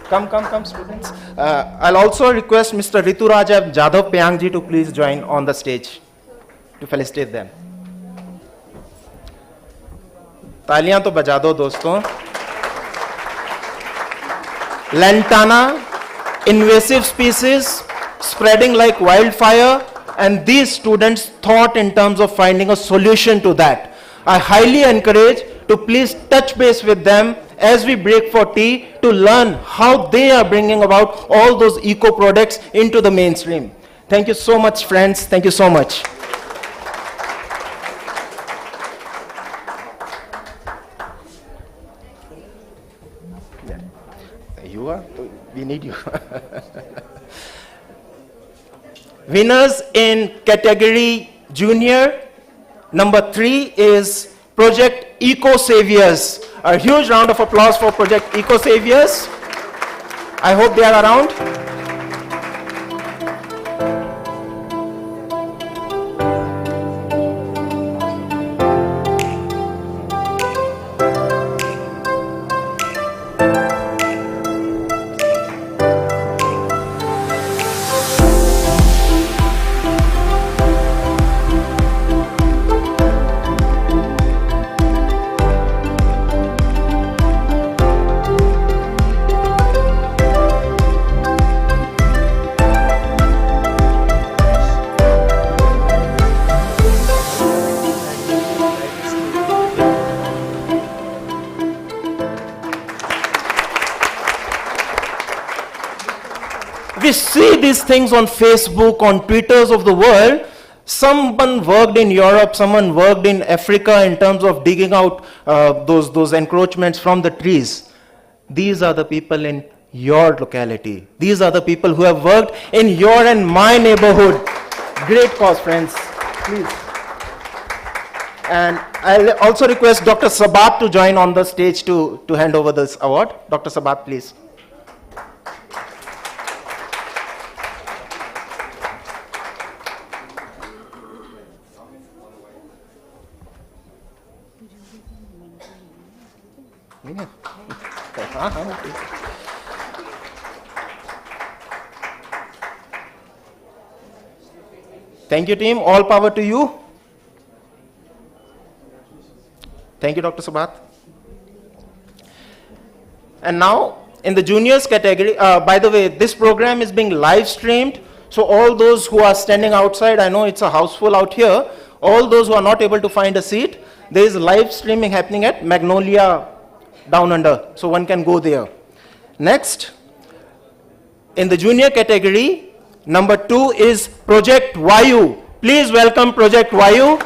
Come, students. I'll also request Mr. Rituraja Jadhav Pyang ji to please join on the stage to felicitate them. तालियां तो बजा दो दोस्तों। Lantana, invasive species, spreading like wildfire, and these students thought in terms of finding a solution to that. I highly encourage to please touch base with them as we break for tea to learn how they are bringing about all those eco products into the mainstream. Thank you so much, friends. Thank you so much. You are? We need you. Winners in category junior, number 3 is Project Eco Saviors. A huge round of applause for Project Eco Saviors. I hope they are around. We see these things on Facebook, on Twitters of the world. Someone worked in Europe, someone worked in Africa in terms of digging out those encroachments from the trees. These are the people in your locality. These are the people who have worked in your and my neighborhood. Great cause, friends. Please. And I'll also request Dr. Sabat to join on the stage to hand over this award. Dr. Sabat, please. Thank you, team. All power to you. Thank you, Dr. Sabat. And now, in the juniors category, by the way, this program is being live streamed. So all those who are standing outside, I know it's a house full out here. All those who are not able to find a seat, there is live streaming happening at Magnolia Down Under. So one can go there. Next, in the junior category, number 2 is Project Vayu. Please welcome Project Vayu.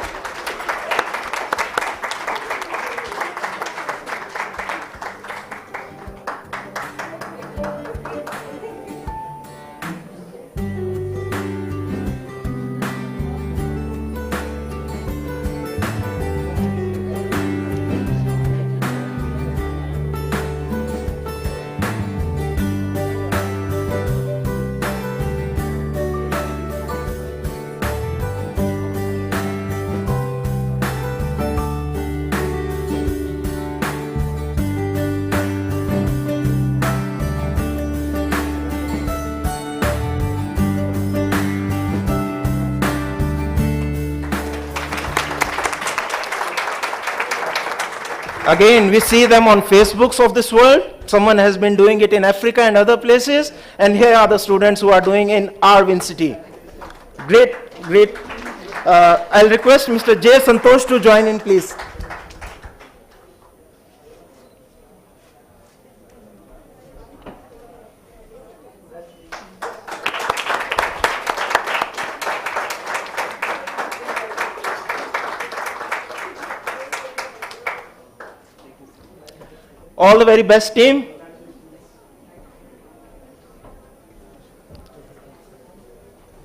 Again, we see them on Facebooks of this world. Someone has been doing it in Africa and other places. And here are the students who are doing in our Win City. Great, great. I'll request Mr. J. Santosh to join in, please. All the very best, team.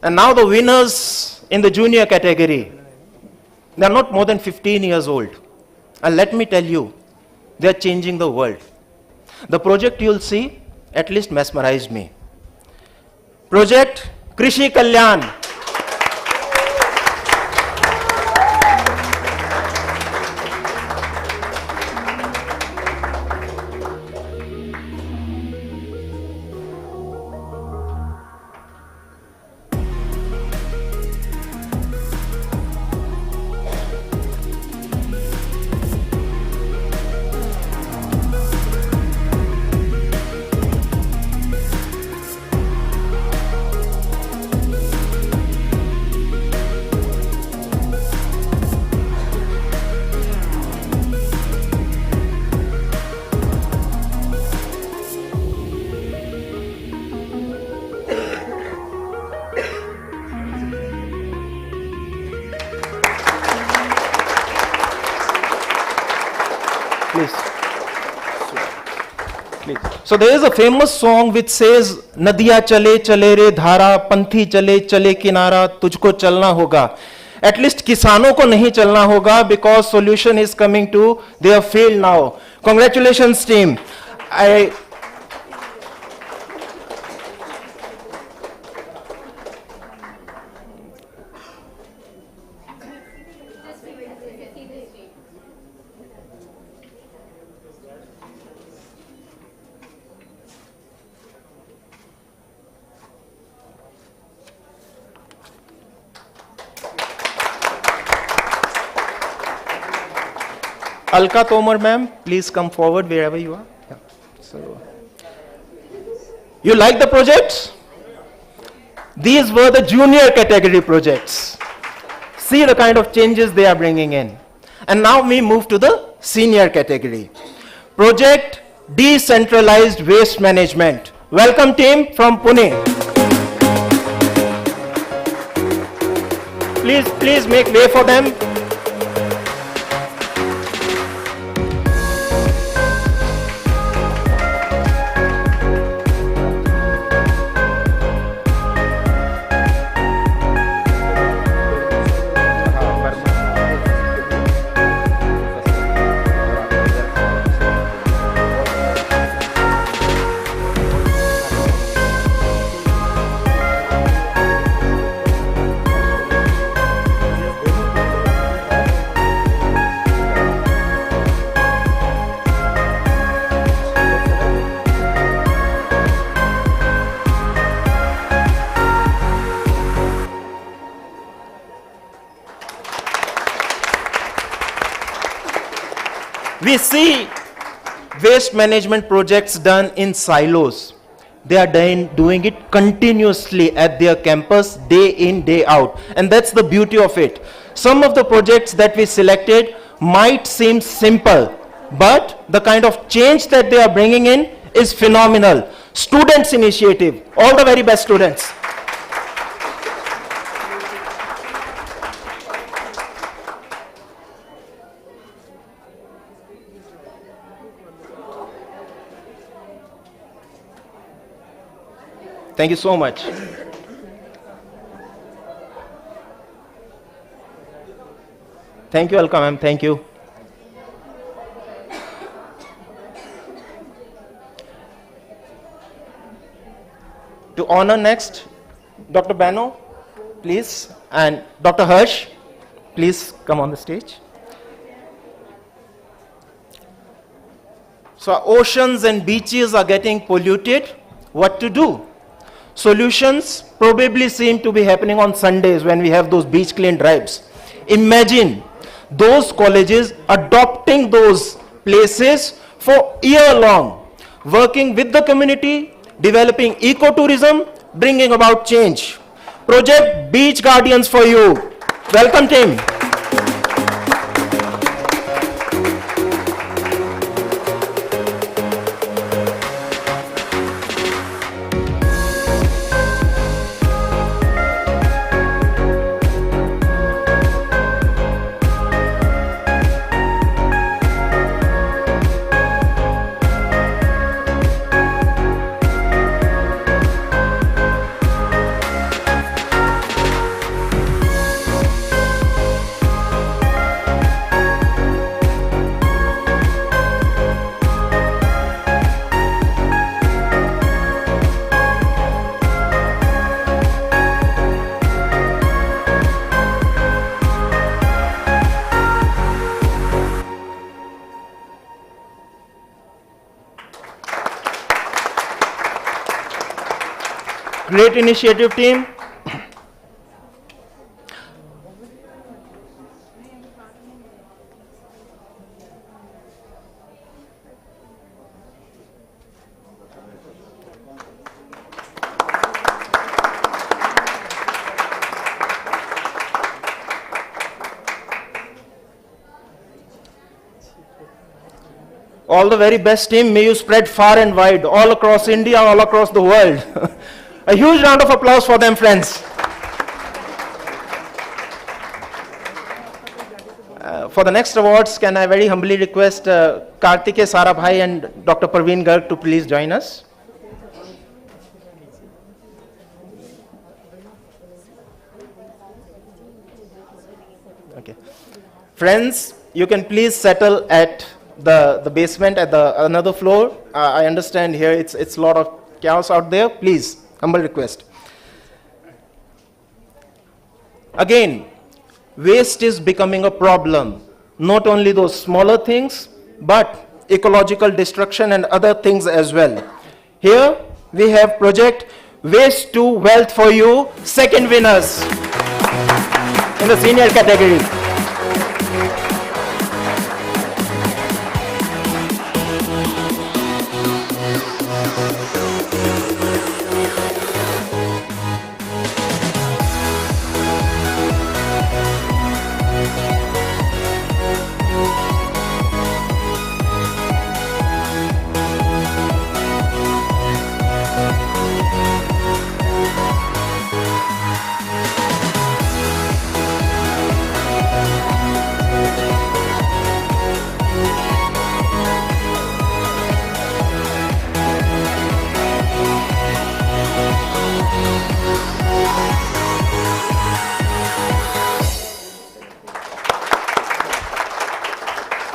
And now the winners in the junior category. They are not more than 15 years old. And let me tell you, they are changing the world. The project you'll see at least mesmerized me. Project Krishi Kalyan. Please. So there is a famous song which says, Nadiya chale chale re dhara, panthi chale chale kinara, tujhko chalna hoga. At least किसानों को नहीं चलना होगा, because solution is coming to their field now. Congratulations team. Alka Tomar ma'am, please come forward wherever you are. Yeah. So, you like the projects? These were the junior category projects. See the kind of changes they are bringing in. And now we move to the senior category. Project Decentralized Waste Management. Welcome team from Pune. Please make way for them. We see waste management projects done in silos. They are doing it continuously at their campus, day in, day out. And that's the beauty of it. Some of the projects that we selected might seem simple, but the kind of change that they are bringing in is phenomenal. Students' initiative. All the very best students. Thank you so much. Thank you, Alka ma'am. Thank you. To honor next, Dr. Bano, please, and Dr. Harsh, please come on the stage. So oceans and beaches are getting polluted. What to do? Solutions probably seem to be happening on Sundays when we have those beach clean drives. Imagine those colleges adopting those places for year long, working with the community, developing ecotourism, bringing about change. Project Beach Guardians for you. Welcome team. Great initiative team. All the very best team. May you spread far and wide, all across India, all across the world. A huge round of applause for them, friends. for the next awards, can I very humbly request Kartike Sarabhai and Dr. Parveen Garg to please join us? Okay. Friends, you can please settle at the basement at the another floor. I understand here it's a lot of chaos out there. Please, humble request. Again, waste is becoming a problem. Not only those smaller things, but ecological destruction and other things as well. Here we have project Waste to Wealth for You, second winners in the senior category.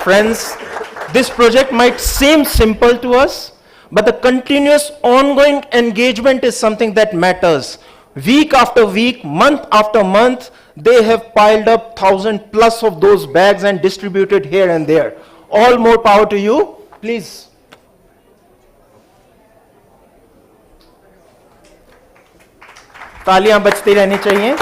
Friends, this project might seem simple to us, but the continuous ongoing engagement is something that matters. Week after week, month after month, they have piled up 1,000+ of those bags and distributed here and there. All more power to you. Please. तालियां बजती रहनी चाहिए.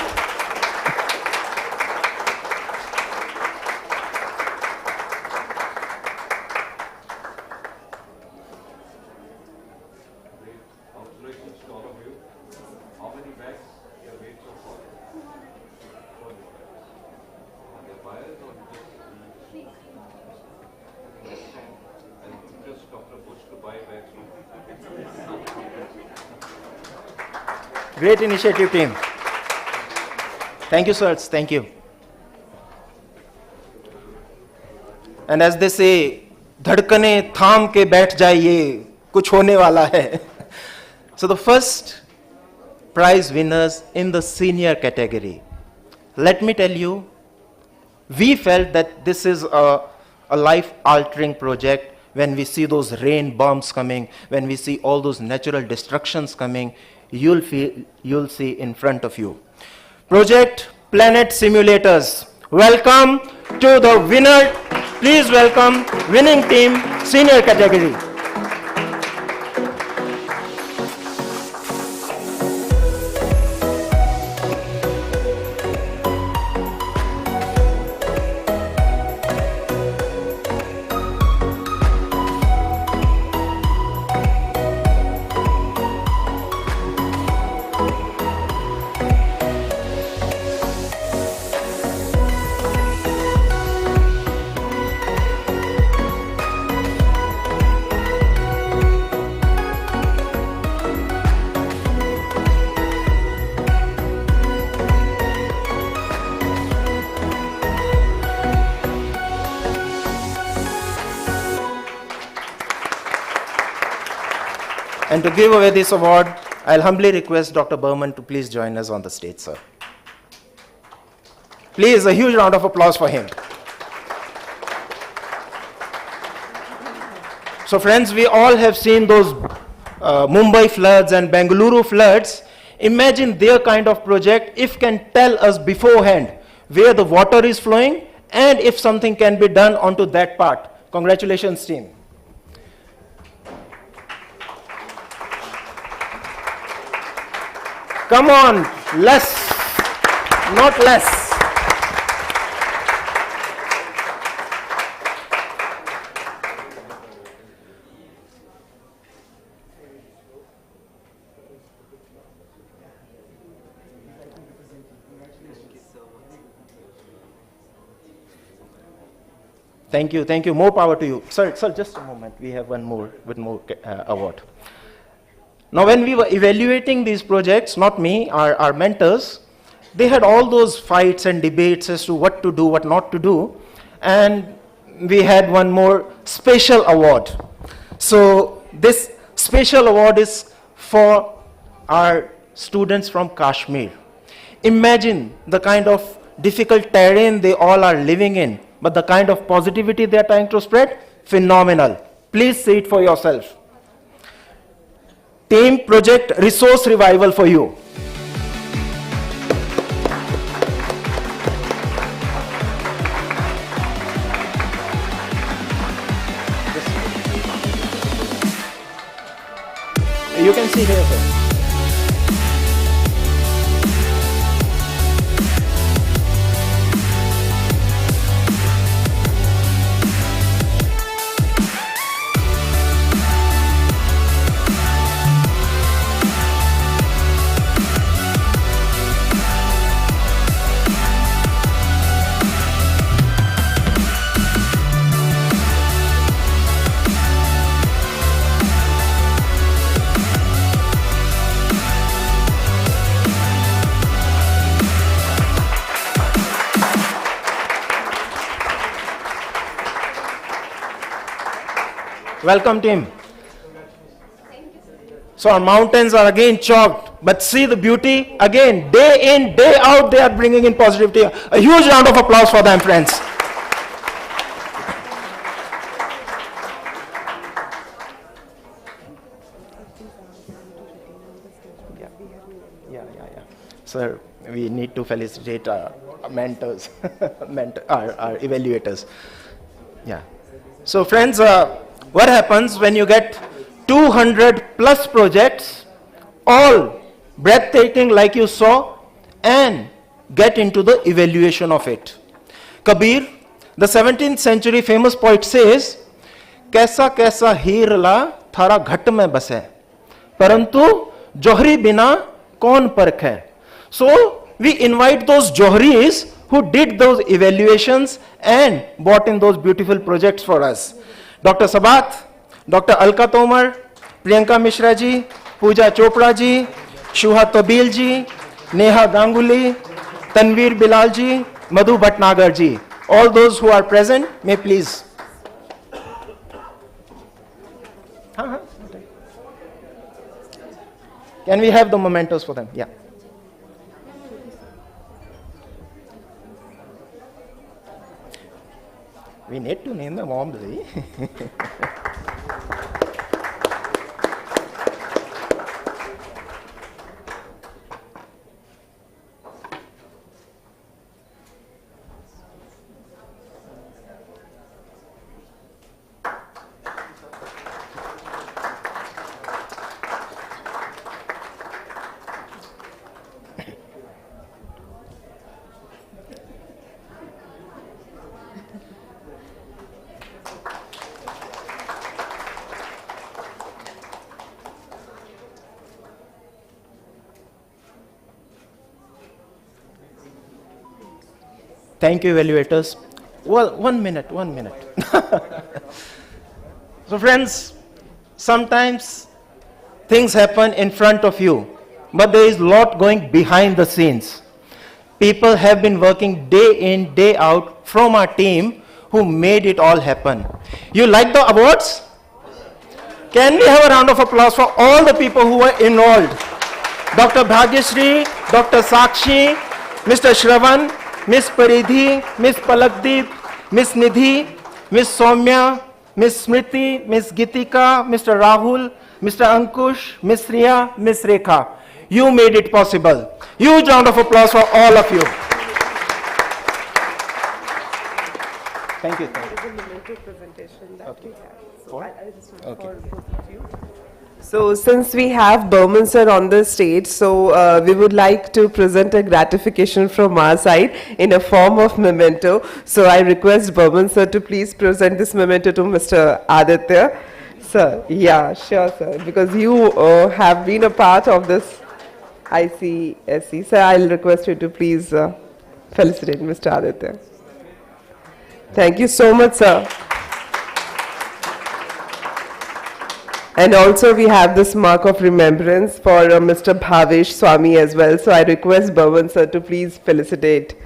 Great initiative, team. Thank you, sirs. Thank you. And as they say, धड़कने थाम के बैठ जाइए, कुछ होने वाला है. So the first prize winners in the senior category. Let me tell you, we felt that this is a life-altering project when we see those rain bombs coming, when we see all those natural destructions coming. You'll see in front of you. Project Planet Simulators. Welcome to the winner. Please welcome winning team, senior category. And to give away this award, I'll humbly request Dr. Berman to please join us on the stage, sir. Please, a huge round of applause for him. So friends, we all have seen those Mumbai floods and Bengaluru floods. Imagine their kind of project if can tell us beforehand where the water is flowing and if something can be done onto that part. Congratulations, team. Come on, less, not less. Thank you, thank you. More power to you. Sir, just a moment. We have one more award. Now, when we were evaluating these projects, not me, our mentors, they had all those fights and debates as to what to do, what not to do. and we had one more special award. So this special award is for our students from Kashmir. Imagine the kind of difficult terrain they all are living in, but the kind of positivity they are trying to spread, phenomenal. Please see it for yourself. Team Project Resource Revival for you. You can see here, sir. Welcome, team. So our mountains are again chalked, but see the beauty again, day in, day out, they are bringing in positivity. A huge round of applause for them, friends. Yeah. Sir, we need to felicitate our mentors, our evaluators. Yeah. So friends, what happens when you get 200 plus projects, all breathtaking like you saw, and get into the evaluation of it? Kabir, the 17th century famous poet says, "Kaisa kaisa heerla thara ghat mein base, parantu johri bina kaun parkh hai." So we invite those johris who did those evaluations and brought in those beautiful projects for us. Dr. Sabat, Dr. Alka Tomar, Priyanka Mishra ji, Pooja Chopra ji, Shuha Tabil ji, Neha Ganguly, Tanveer Bilal ji, Madhu Bhatnagar ji. All those who are present may please. Can we have the mementos for them? Yeah. We need to name them warmly. Thank you, evaluators. Well, one minute. So friends, sometimes things happen in front of you, but there is a lot going behind the scenes. People have been working day in, day out from our team who made it all happen. You like the awards? Can we have a round of applause for all the people who were involved? Dr. Bhagyashree, Dr. Sakshi, Mr. Shravan, Miss Paridhi, Miss Palakdeep, Miss Nidhi, Miss Soumya, Miss Smriti, Miss Gitika, Mr. Rahul, Mr. Ankush, Miss Riya, Miss Rekha. You made it possible. Huge round of applause for all of you. Thank you. So since we have Burman sir on the stage, so we would like to present a gratification from our side in a form of memento. So I request Burman sir to please present this memento to Mr. Aditya. Sir, yeah, sure sir, because you have been a part of this ICSE. Sir, I'll request you to please felicitate Mr. Aditya. Thank you so much, sir. And also we have this mark of remembrance for Mr. Bhavesh Swami as well. So I request Bhavan sir to please felicitate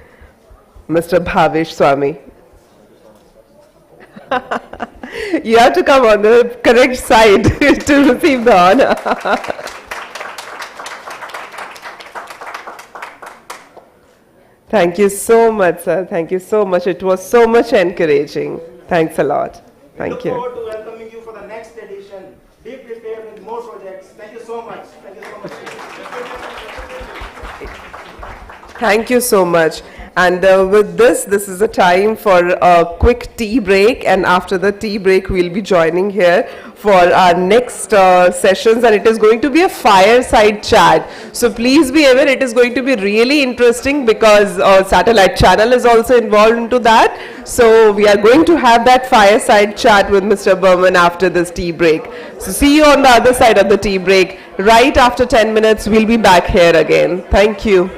Mr. Bhavesh Swami. You have to come on the correct side to receive the honor. Thank you so much, sir. Thank you so much. It was so much encouraging. Thanks a lot. Thank you. Look forward to welcoming you for the next edition. Be prepared with more projects. Thank you so much. Thank you so much. Thank you so much. And with this is a time for a quick tea break, and after the tea break we'll be joining here for our next sessions, and it is going to be a fireside chat. So please be aware, it is going to be really interesting because satellite channel is also involved into that. So we are going to have that fireside chat with Mr. Burman after this tea break. So see you on the other side of the tea break. Right after 10 minutes we'll be back here again. Thank you.